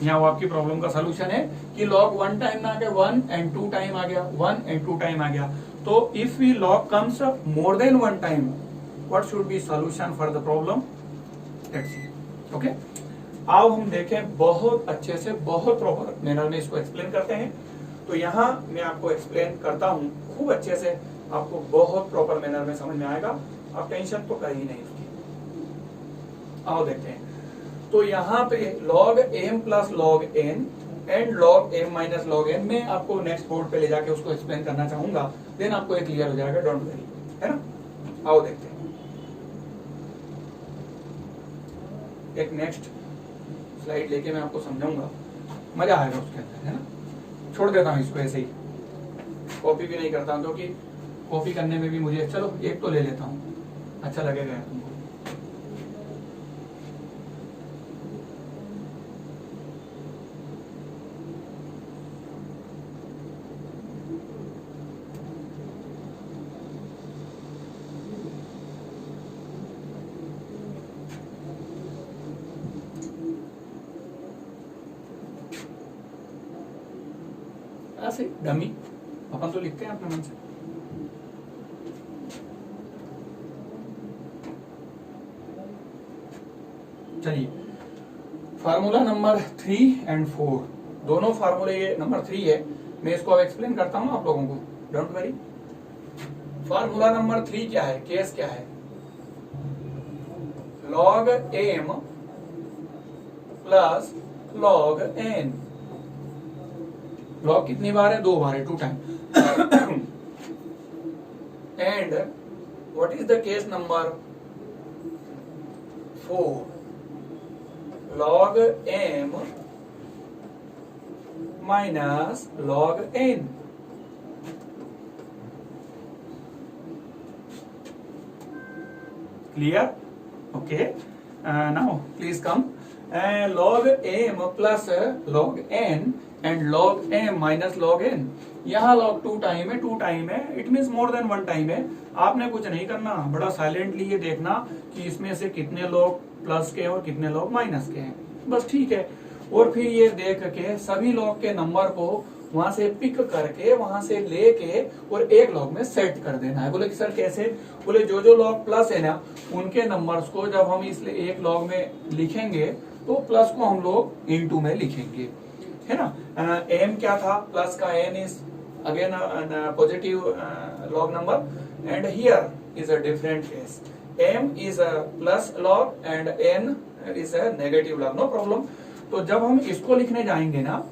यहाँ वो आपकी प्रॉब्लम का सॉल्यूशन है कि log 1 टाइम ना आके 1 एंड 2 टाइम आ गया, 1 एंड 2 टाइम आ गया. तो if we log comes more than 1 time, what should be solution for the problem? Let's see. Okay, आओ हम देखें बहुत अच्छे से, बहुत प्रॉपर मैनर में इसको एक्सप्लेन करते हैं. तो यहाँ मैं आपको एक्सप्लेन करता हूँ खूब अच्छे से, आपको बहुत प्रॉपर मैनर में समझ में आएगा. आप टेंशन तो कर ही नहीं उसकी. आओ देखते हैं. तो यहाँ पे log m plus log n and log m minus log n में आपको नेक्स्ट बोर्ड पे ले जाके उसको एक्सप्लेन करना चाहूंगा, देन आपको ये क्लियर हो जाएगा. डोंट वरी, है ना? आओ देखते हैं. एक नेक्स्ट स्लाइड लेके मैं आपको समझाऊंगा, मजा आएगा उसके अंदर, है ना? छोड़ देता हूँ इसको ऐसे ही, कॉपी भी नहीं करता हूँ, क्योंकि कॉपी करने में भी मुझे, चलो एक तो ले लेता हूँ, अच्छा लगेगा तुमको. ऐसे डमी अपन तो लिखते हैं अपने मन से. चलिए, फार्मूला नंबर 3 एंड 4, दोनों फार्मूले, ये नंबर 3 है, मैं इसको अब एक्सप्लेन करता हूं आप लोगों को. Don't worry. फार्मूला नंबर 3 क्या है? केस क्या है? log m plus log n. log कितनी बार है? 2 बार है, 2 time. And what is the case number 4? log m minus log n। Clear? Okay, now please come. log m plus log n and log m minus log n। यहाँ log 2 time है, 2 time है, it means more than 1 time है। आपने कुछ नहीं करना, बड़ा silently ये देखना कि इसमें से कितने log प्लस के और कितने log माइनस के हैं, बस ठीक है। और फिर ये देख के सभी log के नंबर को वहां से पिक करके वहां से लेके और एक log में सेट कर देना है। बोले कि सर कैसे? बोले जो जो log प्लस है ना उनके नंबर्स को जब हम इसलिए एक log में लिखेंगे तो प्लस को हम लोग इनटू में लिखेंगे, है ना। m क्या था? प्लस का n is again positive log number and here is a different case. m is a plus log and n is a negative log, no problem. तो जब हम इसको लिखने जाएंगे ना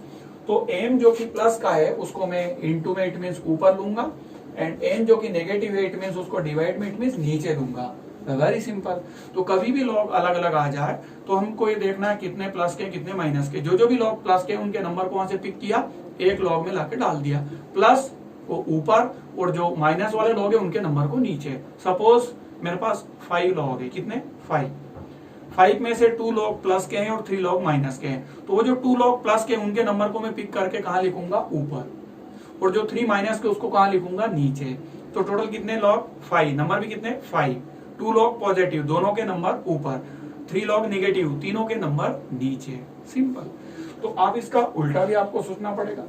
तो m जो कि प्लस का है उसको मैं इनटू में, इट मीन्स ऊपर लूंगा, एंड n जो कि नेगेटिव है इट मीन्स उसको डिवाइड में, इट मीन्स नीचे दूंगा। Very simple. तो कभी भी लॉग अलग अलग आ जाए तो हमको ये देखना है कितने प्लस के कितने माइनस के। जो जो भी लॉग प्लस के उनके नंबर को वहां से पिक किया, एक लॉग में लाके डाल दिया, प्लस को ऊपर और जो माइनस वाले लॉग है उनके नंबर को नीचे। सपोज मेरे पास 5 लॉग है, कितने? 5 में से 2 लॉग प्लस के हैं और 3 लॉग माइनस के हैं। तो वो जो 2 लॉग प्लस के उनके नंबर को मैं पिक करके कहाँ लिखूंगा? ऊपर। और जो 3 माइनस के उसको कहाँ लिखूंगा? नीचे। तो टोटल कितने लॉग? 5। नंबर भी कितने? 5। 2 लॉग पॉजिटिव, दोनों के नंबर ऊपर, 3 लॉग नेगेटिव, तीनों के नंबर नीचे। सिंपल। तो आप इसका उल्टा भी आपको सोचना पड़ेगा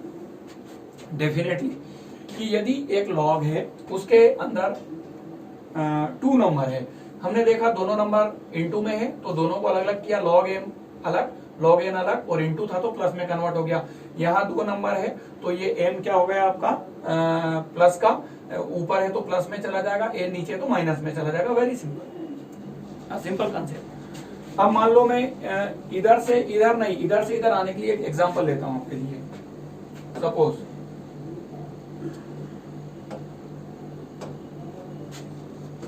डेफिनेटली, कि यदि एक लॉग है उसके अंदर 2 नंबर है, हमने देखा दोनों नंबर इनटू में है तो दोनों को अलग अलग किया, log m अलग, log n अलग, और इनटू था तो प्लस में कन्वर्ट हो गया। यहाँ 2 नंबर है तो ये m क्या हो गया आपका? प्लस का, ऊपर है तो प्लस में चला जाएगा, a नीचे तो माइनस में चला जाएगा। Very simple, simple concept. अब मान लो मैं इधर से इधर नहीं, इधर से इधर आने के लिए एक एग्जांपल लेता हूं आपके लिए। Suppose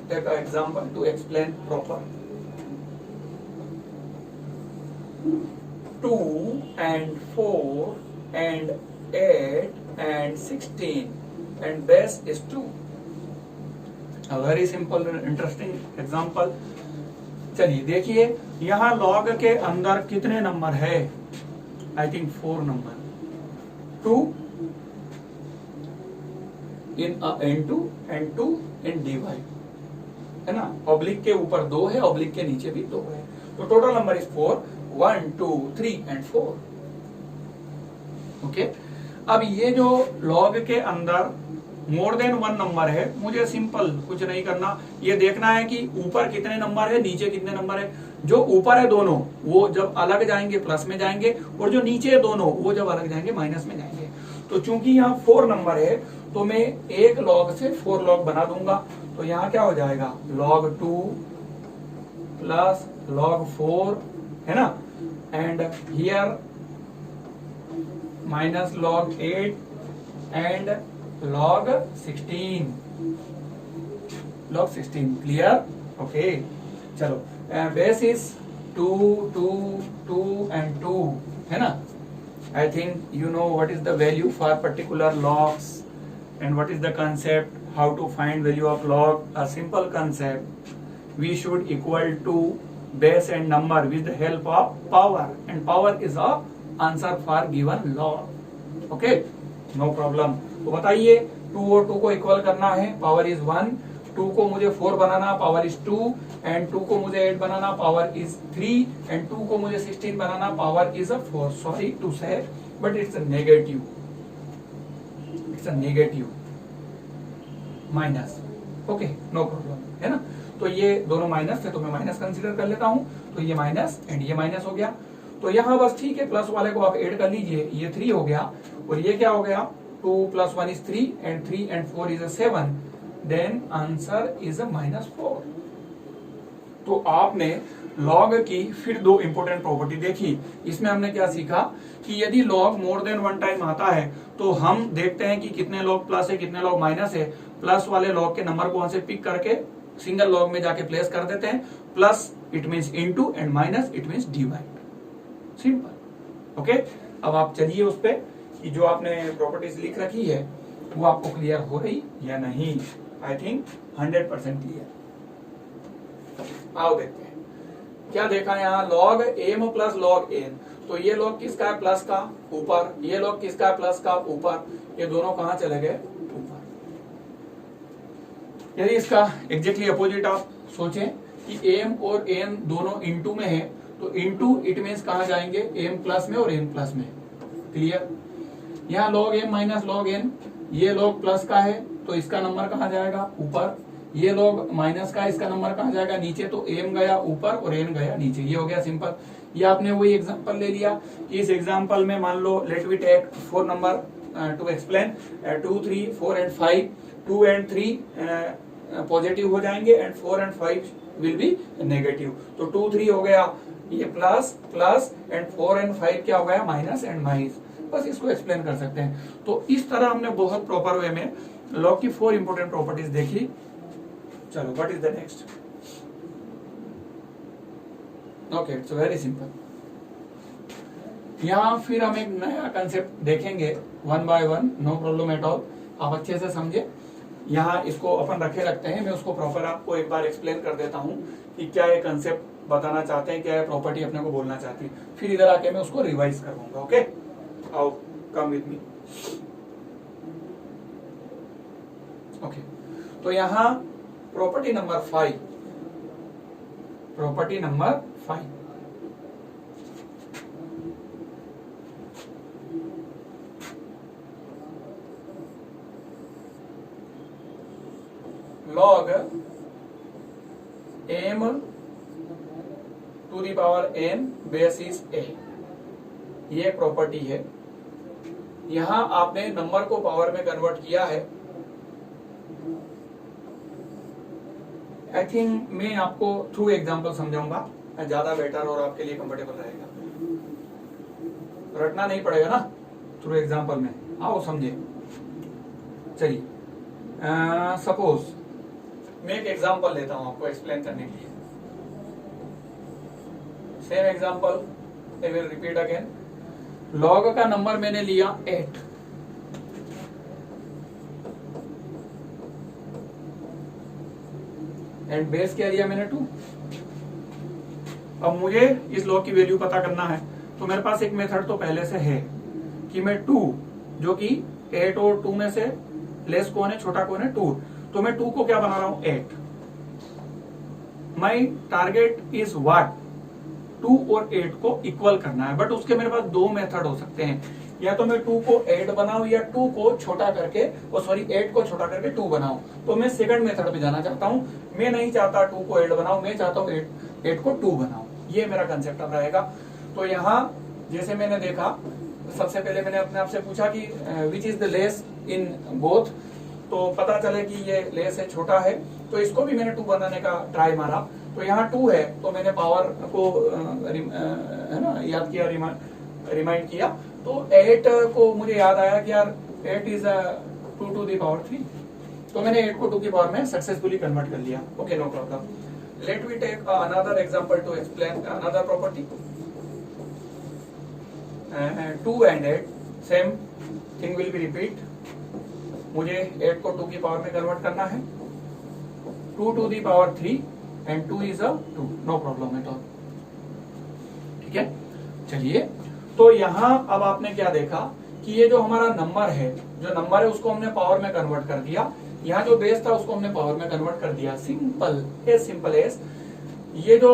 take an example to explain proper. 2 and 4 and 8 and 16 and base is 2. A very simple and interesting example. चलिए देखिए यहाँ log के अंदर कितने नंबर है? I think 4 number. 2 in n2 and 2 in dy, है ना। ऑब्लिक के ऊपर 2 है, ऑब्लिक के नीचे भी 2 है, तो total number is 4। 1 2 3 and 4। Okay. अब ये जो लॉग के अंदर मोर देन 1 नंबर है, मुझे सिंपल कुछ नहीं करना, ये देखना है कि ऊपर कितने नंबर है, नीचे कितने नंबर है। जो ऊपर है दोनों वो जब अलग जाएंगे प्लस में जाएंगे, और जो नीचे है दोनों वो जब अलग जाएंगे माइनस में जाएंगे। तो चूंकि यहाँ 4 नंबर है तो मैं एक लॉग से 4 लॉग बना दूंगा। तो यहाँ क्या हो जाएगा? log 2 प्लस log 4, है ना, and here minus log 8 and log 16। Clear? Okay. चलो, बेस इज 2 2 2 एंड 2, है ना। I think you know what is the value for particular logs and what is the concept, how to find value of log. A simple concept, we should equal to base and number with the help of power, and power is a answer for given log. Okay, no problem. तो बताइए 2 और 2 को equal करना है, power is 1, 2 को मुझे 4 बनाना, power is 2, and 2 को मुझे 8 बनाना, पावर इज 3, एंड 2 को मुझे 16 बनाना, पावर इज 4। सॉरी टू से but it's negative, it's negative minus. Okay, no problem, है ना। तो ये दोनों माइनस थे तो मैं माइनस कंसीडर कर लेता हूं, तो ये माइनस एंड ये माइनस हो गया। तो यहाँ बस ठीक है, प्लस वाले को आप ऐड कर लीजिए, ये 3 हो गया, और ये क्या हो गया? 2 + 1 is 3 and 3 and 4 is 7, then answer is -4। तो आपने लॉग की फिर 2 इंपोर्टेंट प्रॉपर्टी देखी। इसमें हमने क्या सीखा कि यदि लॉग मोर देन 1 टाइम आता है तो हम देखते हैं कि कितने लॉग प्लस है कितने लॉग माइनस है। प्लस वाले लॉग के नंबर को वहां से पिक करके सिंगल लॉग में जाके प्लेस कर देते हैं। Plus it means into and minus it means divide. Simple. Okay, अब आप चलिए उस पे कि जो आपने प्रॉपर्टीज लिख रखी है वो आपको क्लियर हो रही या नहीं। I think 100% clear. आओ देखते हैं क्या देखा यहाँ, log m plus log n। तो ये log किसका है, प्लस का ऊपर, ये log किसका है, प्लस का ऊपर, ये दोनों कहां चले गए, ऊपर। यदि इसका एग्जैक्टली अपोजिट आप सोचें कि m और n दोनों इनटू में है, तो इनटू इट मीन्स कहां जाएंगे, m प्लस में और n प्लस में। क्लियर। यहाँ log m minus log n, ये log प्लस का है तो इसका नंबर कहां जाएगा, ऊपर। ये log माइनस का है, इसका नंबर कहां जाएगा, नीचे। तो m गया ऊपर और n गया नीचे। ये हो गया सिंपल। ये आपने वही एग्जांपल ले लिया। इस एग्जांपल में मान लो let we take 4 number to explain, 2, 3, 4 and 5। 2 and 3 positive हो जाएंगे and 4 and 5 will be negative. तो 2, 3 हो गया ये प्लस प्लस एंड 4 एंड 5 क्या हो गया, माइनस एंड माइनस। बस इसको एक्सप्लेन कर सकते हैं। तो इस तरह हमने बहुत प्रॉपर वे में लॉग की 4 इंपोर्टेंट प्रॉपर्टीज देखी। चलो what is the next. Okay, it's very simple. यहाँ फिर हम एक नया कंसेप्ट देखेंगे one by one, no problem at all. आप अच्छे से समझे। यहाँ इसको अपन रखते हैं, मैं उसको प्रॉपर आपको एक बार एक्सप्लेन कर देता हूँ कि क्या ये कंसेप्ट बताना चाहते हैं, क्या ये प्रॉपर्टी अपने को बोलना चाहती है। फिर इधर आके मैं उसको रिवाइज करवाऊंगा। ओके, आओ कम विद मी। ओके, तो यहाँ property number 5, property number 5, log m to the power n basis a, ये प्रॉपर्टी है। यहां आपने नंबर को पावर में कन्वर्ट किया है। आई थिंक मैं आपको थ्रू एग्जांपल समझाऊंगा, ज्यादा बेटर और आपके लिए कंफर्टेबल रहेगा। रटना नहीं पड़ेगा ना, थ्रू एग्जांपल में आओ समझे। चलिए, सपोज मैं एक एग्जांपल लेता हूं आपको एक्सप्लेन करने के लिए। Same example I will repeat again. Log का नंबर मैंने लिया 8, एंड बेस क्या लिया मैंने 2। अब मुझे इस लॉग की वैल्यू पता करना है, तो मेरे पास एक मेथड तो पहले से है कि मैं 2, जो कि 8 और 2 में से लेस कौन है, छोटा कौन है, 2। तो मैं 2 को क्या बना रहा हूं, 8। माई टारगेट इज व्हाट, 2 और 8 को इक्वल करना है। बट उसके मेरे पास 2 मेथड हो सकते हैं, या तो मैं 2 को 8 बनाऊं या 2 को छोटा करके, सॉरी 8 को छोटा करके 2 बनाऊं। तो मैं सेकंड मेथड पे जाना चाहता हूं। मैं नहीं चाहता 2 को 8 बनाऊं, मैं चाहता हूं 8 को 2 बनाऊं। ये मेरा कंसेप्ट अब रहेगा। तो यहाँ जैसे मैंने देखा, सबसे पहले मैंने अपने आप से पूछा कि which is the less in both. तो पता चले कि ये लेस है, छोटा है, तो इसको भी मैंने 2 बनाने का ट्राई मारा। तो यहाँ 2 है, तो मैंने पावर को है ना याद किया, रिमाइंड किया। तो 8 को मुझे याद आया कि यार 8 इज 2 टू द पावर 3। तो मैंने 8 को 2 की पावर में सक्सेसफुली कन्वर्ट कर लिया। Okay, no problem. Let we take another example to explain another property. 2 and 8 same thing will be repeat. मुझे 8 को 2 की पावर में कन्वर्ट करना है। 2 to the power 3 and 2 is 2, no problem at all. ठीक है, चलिए। तो यहाँ अब आपने क्या देखा कि ये जो हमारा नंबर है, उसको हमने पावर में कन्वर्ट कर दिया। यहाँ जो बेस था उसको हमने पावर में कन्वर्ट कर दिया। सिंपल एज ये जो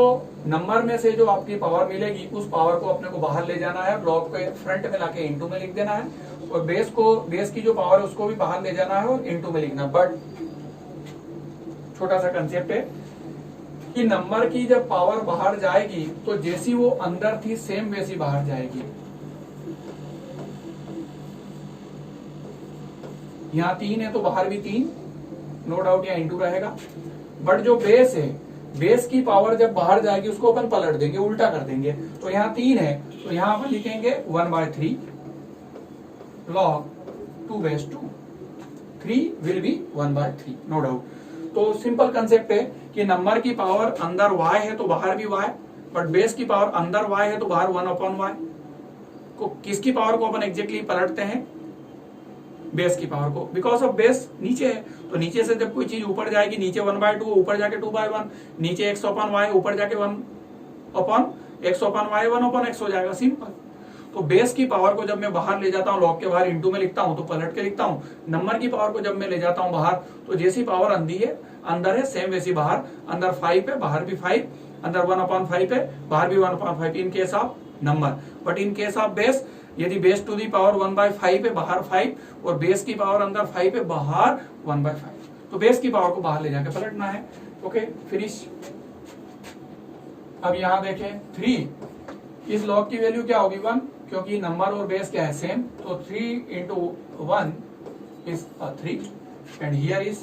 नंबर में से जो आपकी पावर मिलेगी, उस पावर को अपने को बाहर ले जाना है, ब्लॉक के फ्रंट में लाके इनटू में लिख देना है, और बेस की जो पावर है उसको भी बाहर ले जाना है और इनटू में लिखना। बट छोटा सा कंसेप्ट है कि नंबर की जब पावर बाहर जाएगी तो जैसी वो अंदर थी सेम वैसी बाहर जाएगी। यहाँ 3 है तो बाहर भी 3, नो डाउट यहाँ इनटू रहेगा। बट जो बेस है, बेस की पावर जब बाहर जाएगी उसको अपन पलट देंगे, उल्टा कर देंगे। तो यहाँ 3 है तो यहाँ अपन लिखेंगे 1/3 log 2 base 2। 3 will be 1/3, no doubt. तो सिंपल कंसेप्ट है कि नंबर की पावर अंदर y है तो बाहर भी y, बट बेस की पावर अंदर y है तो बाहर 1/y। को किसकी पावर को अपन एग्जैक्टली पलटते हैं, बेस की पावर को, बिकॉज ऑफ बेस नीचे है, तो नीचे से जब कोई चीज ऊपर जाएगी, नीचे 1/2 ऊपर जाके 2/1, नीचे x/y ऊपर जाके 1/x/y 1/x हो जाएगा, सिंपल। तो बेस की पावर को जब मैं बाहर ले जाता हूँ, लॉग के बाहर इंटू में लिखता हूँ तो पलट के लिखता हूँ। नंबर की पावर को जब मैं ले जाता हूँ बाहर, तो जैसी पावर अंदर है सेम वैसी बाहर, अंदर 5 है बाहर भी 5, अंदर 1/5 है बाहर भी 1/5 in case of number. But in case of base, यदि बेस टू दी पावर 1/5 है बाहर 5 और बेस की पावर अंदर 5 है बाहर 1/5, तो बेस की पावर को बाहर ले जाके पलटना है। Okay, finish. अब यहां देखें 3, इस लॉग की वैल्यू क्या होगी 1, क्योंकि नंबर और बेस क्या है सेम, तो 3 into 1 is 3 and here is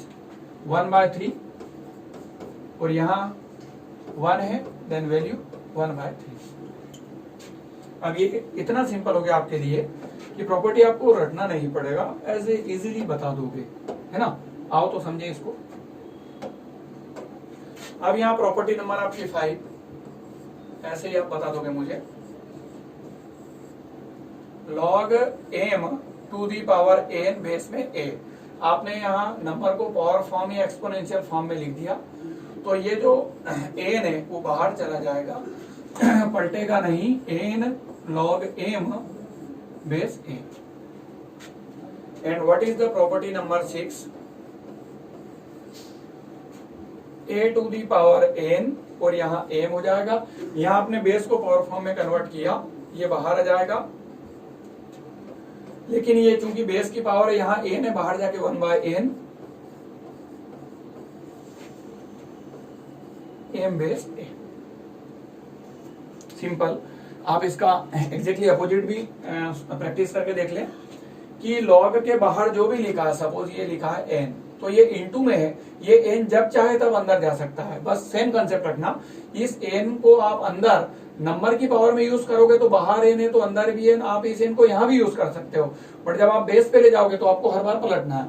1/3 और यहाँ 1 है, देन वैल्यू 1/3। अब ये इतना सिंपल हो गया आपके लिए कि प्रॉपर्टी आपको रटना नहीं पड़ेगा, ऐसे इजीली बता दोगे, है ना। आओ तो समझे इसको। अब यहाँ प्रॉपर्टी नंबर आपकी 5, ऐसे ही आप बता दोगे मुझे, log m to the power n base में a। आपने यहाँ नंबर को पावर फॉर्म या एक्सपोनेंशियल फॉर्म में लिख दिया, तो ये जो n है वो बाहर चला जाएगा, पलटेगा नहीं, n log m base a। And what is the property number 6, a to the power n और यहाँ m हो जाएगा। यहाँ आपने बेस को पावर फॉर्म में कन्वर्ट किया, ये बाहर आ जाएगा, लेकिन ये चूंकि बेस की पावर है यहाँ n है, बाहर जाके 1/n m base a। Simple. आप इसका एग्जैक्टली अपोजिट भी प्रैक्टिस करके देख लें कि लॉग के बाहर जो भी लिखा है, सपोज ये लिखा है n, तो ये इनटू में है, ये n जब चाहे तब अंदर जा सकता है, बस सेम कंसेप्ट रखना। इस n को आप अंदर नंबर की पावर में यूज करोगे तो बाहर n है तो अंदर भी n, आप इस n को यहाँ भी यूज कर सकते हो, बट जब आप बेस पे ले जाओगे तो आपको हर बार पलटना है।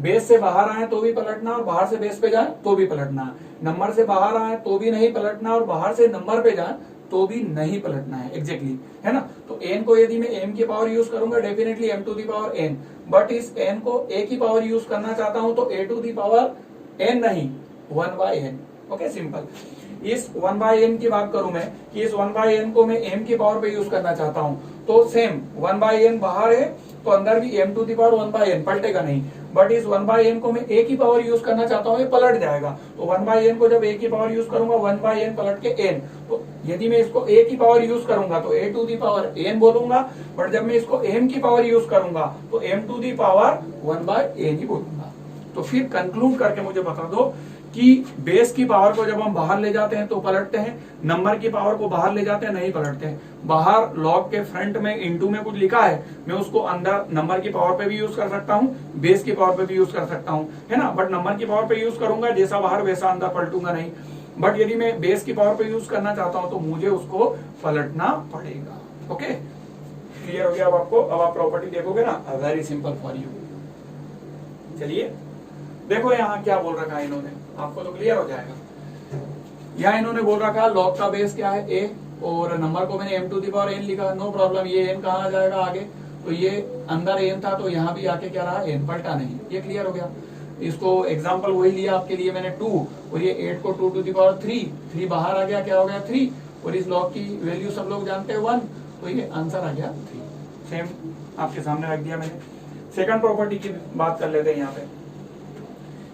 बेस से बाहर आए तो भी पलटना और बाहर से बेस पे जाए तो भी पलटना। नंबर से बाहर आए तो भी नहीं पलटना और बाहर से नंबर पे जाए तो भी नहीं पलटना है, एग्जैक्टली, है ना। तो n को यदि मैं m की पावर यूज करूंगा, definitely m to the power n, but इस n को a की पावर यूज करना चाहता हूं तो a to the power n नहीं, 1/n। Okay, simple. इस 1/n की बात करूं मैं कि इस 1/n को मैं m की पावर पे यूज करना चाहता हूं, तो सेम 1/n बाहर है तो अंदर भी m to the power 1/n, पलटेगा नहीं। बट इस 1/n को मैं a की पावर यूज करना चाहता हूं, ये पलट जाएगा। तो 1/n को जब a की पावर यूज करूंगा, 1/n पलट के n, तो यदि मैं इसको a की पावर यूज करूंगा तो a to the power n बोलूंगा, बट जब मैं इसको m की पावर यूज करूंगा तो m to the power 1/n ही बोलूंगा। तो फिर कंक्लूड करके मुझे बता दो कि बेस की पावर को जब हम बाहर ले जाते हैं तो पलटते हैं, नंबर की पावर को बाहर ले जाते हैं नहीं पलटते हैं। बाहर लॉग के फ्रंट में इनटू में कुछ लिखा है, मैं उसको अंदर नंबर की पावर पे भी यूज कर सकता हूँ, बेस की पावर पे भी यूज कर सकता हूँ, है ना। बट नंबर की पावर पे यूज करूंगा, जैसा बाहर वैसा अंदर पलटूंगा नहीं। बट यदि मैं बेस की पावर पे यूज करना चाहता हूँ तो मुझे उसको पलटना पड़ेगा। ओके, क्लियर हो गया अब आपको। अब आप प्रॉपर्टी देखोगे ना, वेरी सिंपल फॉर यू। चलिए देखो यहाँ क्या बोल रखा है इन्होंने, आपको तो क्लियर हो जाएगा। यहाँ इन्होंने बोल रखा लॉग का बेस क्या है a, और नंबर को मैंने m to the power n लिखा, नो प्रॉब्लम। ये n कहाँ आ जाएगा आगे, तो ये अंदर n था तो यहाँ भी आके क्या रहा, n, पलटा नहीं। ये क्लियर हो गया। इसको एग्जाम्पल वही लिया आपके लिए मैंने 2, और ये 8 को 2 टू दी पावर 3 बाहर आ गया, क्या हो गया 3, और इस लॉग की वैल्यू सब लोग जानते हैं 1, तो ये आंसर आ गया 3। सेम आपके सामने रख दिया मैंने। सेकंड प्रॉपर्टी की बात कर लेते हैं। यहाँ पे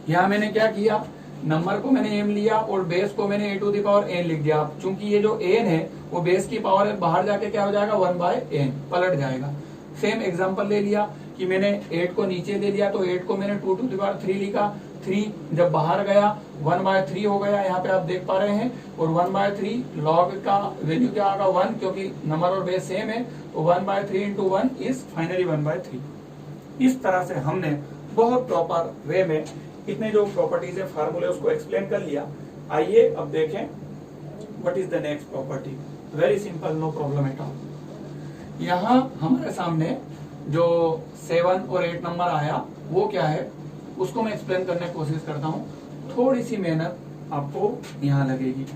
यहाँ मैंने क्या किया, नंबर को मैंने m लिया और बेस को मैंने a to the power n लिख दिया। चूंकि ये जो n है वो बेस की पावर है, बाहर जाके क्या हो जाएगा 1/n, पलट जाएगा। सेम एग्जांपल ले लिया कि मैंने 8 को नीचे ले लिया, तो 8 को मैंने 2 टू दी पावर 3 लिखा, 3 जब बाहर गया 1/3 हो गया, यहाँ पे आप देख पा रहे हैं। और 1/3 लॉग का वैल्यू क्या होगा 1, क्योंकि नंबर और बेस सेम है, तो 1/3 इंटू 1 इज फाइनली 1/3। इस तरह से हमने बहुत प्रॉपर वे में इतने जो प्रॉपर्टीज है, फार्मूले, उसको एक्सप्लेन कर लिया। आइए अब देखें what is the next property. Very simple, no problem at all. यहाँ हमारे सामने जो 7 और 8 नंबर आया वो क्या है, उसको मैं एक्सप्लेन करने की कोशिश करता हूँ। थोड़ी सी मेहनत आपको यहाँ लगेगी,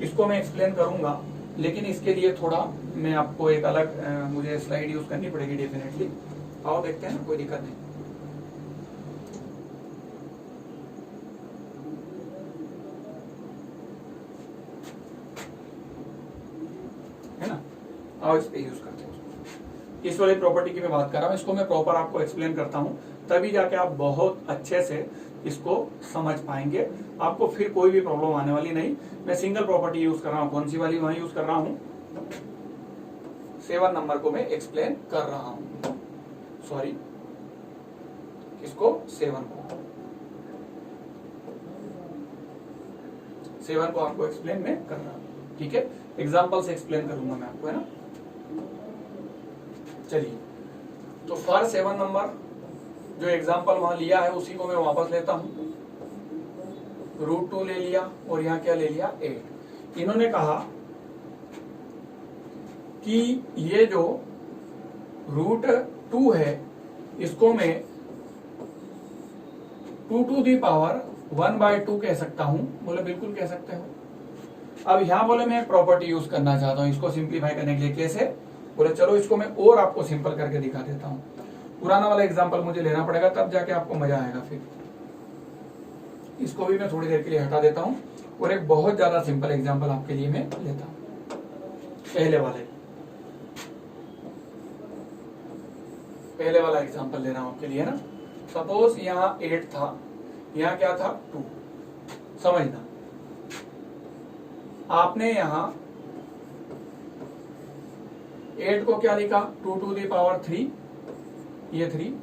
इसको मैं एक्सप्लेन करूंगा लेकिन इसके लिए थोड़ा मैं आपको एक अलग मुझे स्लाइड यूज करनी पड़ेगी डेफिनेटली। आओ देखते हैं ना, कोई दिक्कत नहीं। है ना, आओ इस पे यूज करते हैं। इस वाली प्रॉपर्टी की मैं बात कर रहा हूं, इसको मैं प्रॉपर आपको एक्सप्लेन करता हूं, तभी जाके आप बहुत अच्छे से इसको समझ पाएंगे। आपको फिर कोई भी प्रॉब्लम आने वाली नहीं। मैं सिंगल प्रॉपर्टी यूज कर रहा हूं, कौन सी वाली वहां यूज कर रहा हूं, 7 नंबर को मैं एक्सप्लेन कर रहा हूं। सॉरी, किसको, 7 को आपको एक्सप्लेन मैं कर रहा हूं। ठीक है, एग्जाम्पल से एक्सप्लेन करूंगा मैं आपको, है ना। चलिए, तो फॉर 7 नंबर जो एग्जाम्पल वहां लिया है उसी को मैं वापस लेता हूं। √2 ले लिया और यहां क्या ले लिया, 8। इन्होंने कहा कि ये जो √2 है इसको मैं 2⁴ कह सकता हूं। बोले बिल्कुल कह सकते हो। अब यहां बोले मैं एक प्रॉपर्टी यूज करना चाहता हूं इसको सिंप्लीफाई करने के लिए। कैसे, बोले चलो इसको मैं और आपको सिंपल करके दिखा देता हूं। पुराना वाला एग्जांपल मुझे लेना पड़ेगा, तब जाके आपको मजा आएगा। फिर इसको भी मैं थोड़ी देर के लिए हटा देता हूं और एक बहुत ज्यादा सिंपल एग्जांपल आपके लिए मैं लेता हूं। पहले वाला एग्जांपल ले रहा हूं आपके लिए, है ना। सपोज यहां 8 था, यहां क्या था, 2। समझना, आपने यहां 8 को क्या लिखा, 2⁴, ये 3।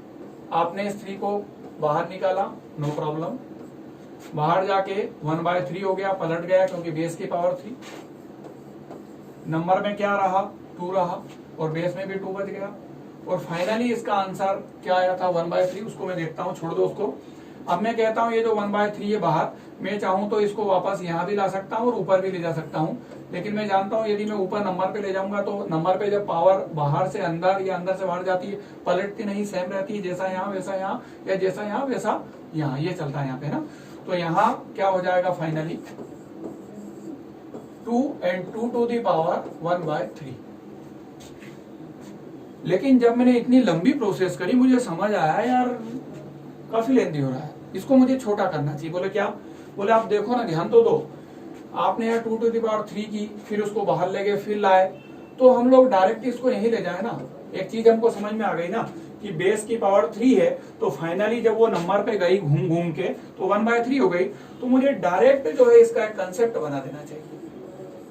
आपने इस 3 को बाहर निकाला, नो प्रॉब्लम। बाहर जाके 1/3 हो गया, पलट गया क्योंकि बेस की पावर 3। नंबर में क्या रहा, 2 रहा और बेस में भी 2 बच गया। और फाइनली इसका आंसर क्या आया था, 1/3। उसको मैं देखता हूं, छोड़ दो उसको। अब मैं कहता हूं ये जो 1/3 है बाहर, मैं चाहूं तो इसको वापस यहां भी ला सकता हूं और ऊपर भी ले जा सकता हूं। लेकिन मैं जानता हूं यदि मैं ऊपर नंबर पे ले जाऊंगा तो नंबर पे जब पावर बाहर से अंदर या अंदर से बाहर जाती है, पलटती नहीं, सेम रहती है। जैसा यहाँ वैसा यहाँ, या जैसा यहाँ वैसा यहाँ, ये चलता है यहाँ पे ना। तो यहाँ क्या हो जाएगा फाइनली, 2 and 2⁴1/3। लेकिन जब मैंने इतनी लंबी प्रोसेस करी, मुझे समझ आया यार काफी लेंदी हो रहा है, इसको मुझे छोटा करना चाहिए। बोले क्या, बोले आप देखो ना, ध्यान तो दो। आपने यहाँ 2⁴ की, फिर उसको बाहर ले गए, फिर लाए, तो हम लोग डायरेक्ट इसको यहीं ले जाए ना। एक चीज हमको समझ में आ गई ना कि बेस की पावर 3 है, तो फाइनली जब वो नंबर पे गई घूम घूम के तो 1/3 हो गई। तो मुझे डायरेक्ट जो है इसका एक कंसेप्ट बना देना चाहिए,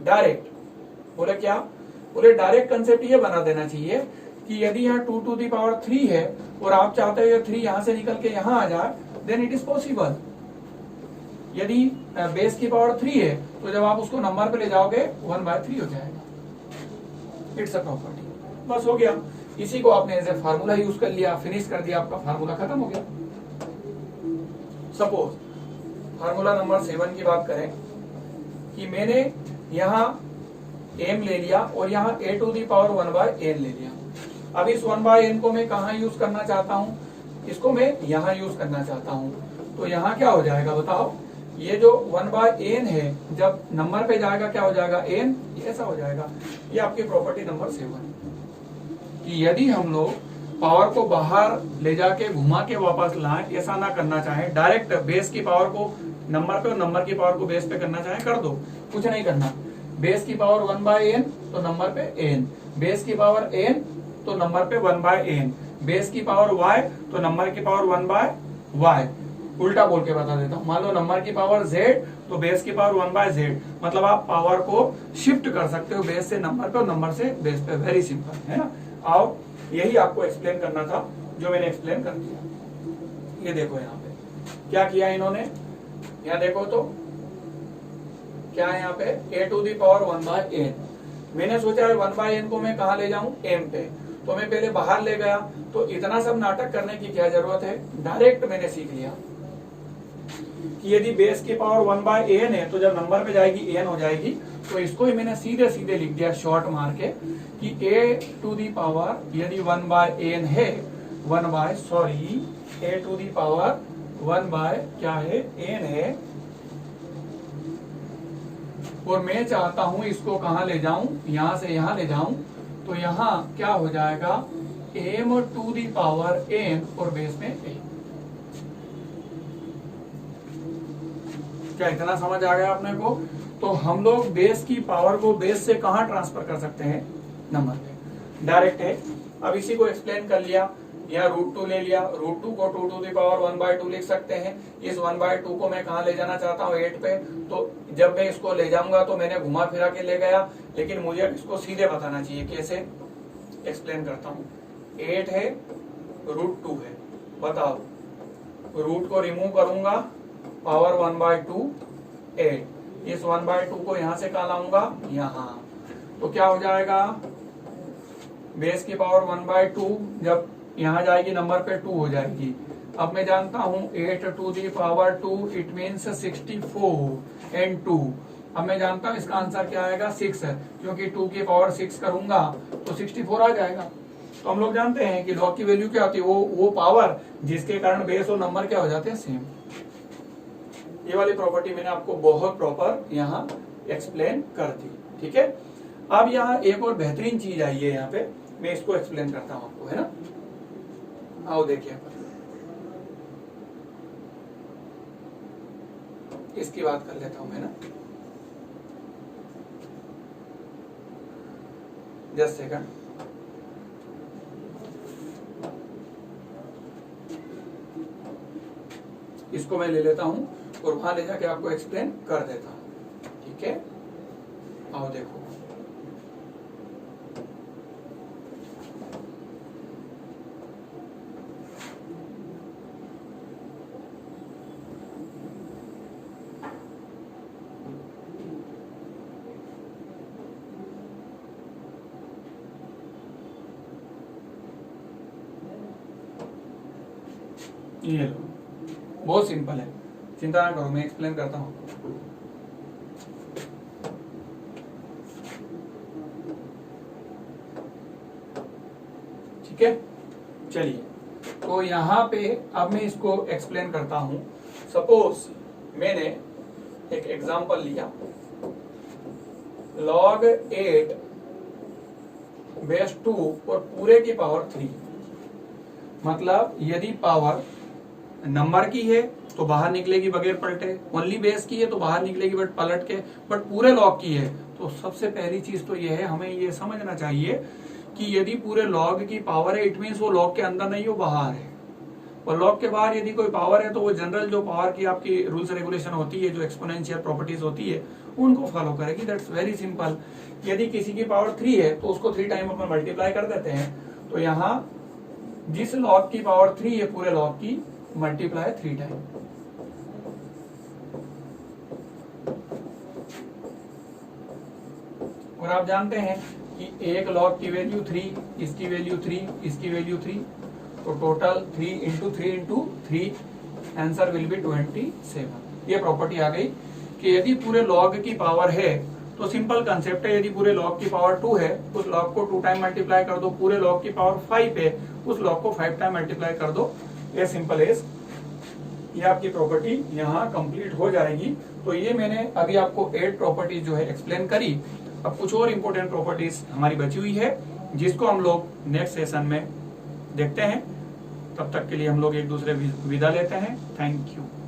डायरेक्ट। बोले क्या, बोले डायरेक्ट कंसेप्ट ये बना देना चाहिए कि यदि यहाँ 2⁴ है और आप चाहते हो ये 3 यहां से निकल के यहाँ आ जाए, देन इट इज पॉसिबल। यदि बेस की पावर 3 है तो जब आप उसको नंबर पे ले जाओगे 1/3 हो जाएगा। इट्स अ प्रॉपर्टी, बस हो गया। इसी को आपने एज ए फार्मूला यूज कर लिया, फिनिश कर दिया, आपका फार्मूला खत्म हो गया। सपोज फार्मूला नंबर 7 की बात करें कि मैंने यहाँ m ले लिया और यहाँ a⁴1/n ले लिया। अब इस 1/n को मैं कहाँ यूज करना चाहता हूँ, इसको मैं यहाँ यूज करना चाहता हूँ। तो यहाँ क्या हो जाएगा बताओ, ये जो 1/n है जब नंबर पे जाएगा क्या हो जाएगा, n, ऐसा हो जाएगा। ये आपकी प्रॉपर्टी नंबर 7 कि यदि हम लोग पावर को बाहर ले जाके घुमा के वापस लाएं, ऐसा ना करना चाहे, डायरेक्ट बेस की पावर को नंबर पे और नंबर की पावर को बेस पे करना चाहे, कर दो, कुछ नहीं करना। बेस की पावर 1/n तो नंबर पे n, बेस की पावर n तो नंबर पे 1/n, बेस की पावर y तो नंबर की पावर 1/y। उल्टा बोल के बता देता हूं, मान लो नंबर की पावर z तो बेस की पावर 1/z। मतलब आप पावर को शिफ्ट कर सकते हो बेस से नंबर पे और नंबर से बेस पे, वेरी सिंपल, है ना। आओ, यही आपको एक्सप्लेन करना था जो मैंने एक्सप्लेन कर दिया। ये देखो यहाँ पे क्या किया इन्होंने, यहाँ देखो तो क्या है यहाँ पे, a⁴1/n। मैंने सोचा 1/n को मैं कहा ले जाऊं, m पे, तो मैं पहले बाहर ले गया। तो इतना सब नाटक करने की क्या जरूरत है, डायरेक्ट मैंने सीख लिया कि यदि बेस की पावर 1/n है तो जब नंबर पे जाएगी n हो जाएगी। तो इसको ही मैंने सीधे सीधे लिख दिया शॉर्ट मार के कि a⁴ यदि 1/n है, a⁴1/क्या है, n है, और मैं चाहता हूं इसको कहां ले जाऊं, यहां से यहां ले जाऊं, तो यहां क्या हो जाएगा m to the power n और बेस में a। क्या इतना समझ आ गया अपने को? तो हम लोग बेस की पावर को बेस से कहां ट्रांसफर कर सकते हैं, नंबर पे, डायरेक्ट है। अब इसी को एक्सप्लेन कर लिया, यहाँ √2 ले लिया, √2 को 2 टू दी पावर 1/2 लिख सकते हैं। इस 1/2 को मैं कहाँ ले जाना चाहता हूँ, 8 पे। तो जब मैं इसको ले जाऊंगा तो मैंने घुमा फिरा के ले गया, लेकिन मुझे इसको सीधे बताना चाहिए। कैसे एक्सप्लेन करता हूँ, 8 है, √2 है, बताओ, रूट को रिमूव करूंगा, पावर 1/2 8। इस 1/2 को यहां से कहा लाऊंगा, यहाँ, तो क्या हो जाएगा, बेस की पावर 1/2 जब यहां जाएगी नंबर पे 2 हो जाएगी। अब मैं जानता हूं 8 to the power 2 it means 64 and 2। अब मैं जानता हूं इसका आंसर क्या आएगा, 6 है, क्योंकि 2 की पावर 6 करूंगा तो 64 आ जाएगा। तो हम लोग जानते हैं कि लॉग की वैल्यू क्या होती है, वो पावर जिसके कारण बेस और नंबर क्या हो जाते हैं, सेम। ये वाली प्रॉपर्टी मैंने आपको बहुत प्रॉपर यहाँ एक्सप्लेन कर दी, ठीक है। अब यहाँ एक और बेहतरीन चीज आई है, यहाँ पे मैं इसको एक्सप्लेन करता हूँ आपको, है ना। आओ देखिए, इसकी बात कर लेता हूं मैं ना, जस्ट सेकंड। इसको मैं ले लेता हूं और वहां ले जाके आपको एक्सप्लेन कर देता हूं, ठीक है। आओ देखो, ये लो, बहुत सिंपल है, चिंता ना करो, मैं एक्सप्लेन करता हूं। ठीक है, चलिए, तो यहाँ पे अब मैं इसको एक्सप्लेन करता हूं। सपोज मैंने एक एग्जांपल लिया, log 8 बेस 2 और पूरे की पावर 3। मतलब यदि पावर नंबर की है तो बाहर निकलेगी बगैर पलटे, ओनली बेस की है तो बाहर निकलेगी बट पलट के, बट पूरे लॉग की है तो सबसे पहली चीज तो यह है, हमें ये समझना चाहिए कि यदि पूरे लॉग की पावर है, इट मीन्स वो लॉग के अंदर नहीं, वो बाहर है। और लॉग के बाहर यदि कोई पावर है तो वो जनरल जो पावर की आपकी रूल्स रेगुलेशन होती है, जो एक्सपोनेंशियल प्रॉपर्टीज होती है, उनको फॉलो करेगी। That's very simple. यदि किसी की पावर 3 है तो उसको 3 टाइम अपन मल्टीप्लाई कर देते हैं, तो यहाँ जिस लॉग की पावर 3 है पूरे लॉग की, मल्टीप्लाई 3 टाइम। और आप जानते हैं कि एक लॉग की वैल्यू 3, इसकी वैल्यू 3, इसकी वैल्यू 3, तो total 3 into 3 into 3, answer will B 27। ये प्रॉपर्टी आ गई कि यदि पूरे लॉग की पावर है तो सिंपल कंसेप्ट है, यदि पूरे लॉग की पावर 2 है उस लॉग को 2 टाइम मल्टीप्लाई कर दो, पूरे लॉग की पावर 5 है उस लॉग को 5 टाइम मल्टीप्लाई कर दो। ये सिंपल है, ये आपकी प्रॉपर्टी यहाँ कंप्लीट हो जाएगी। तो ये मैंने अभी आपको 8 प्रॉपर्टीज जो है एक्सप्लेन करी। अब कुछ और इंपॉर्टेंट प्रॉपर्टीज हमारी बची हुई है जिसको हम लोग नेक्स्ट सेशन में देखते हैं। तब तक के लिए हम लोग एक दूसरे विदा लेते हैं। Thank you.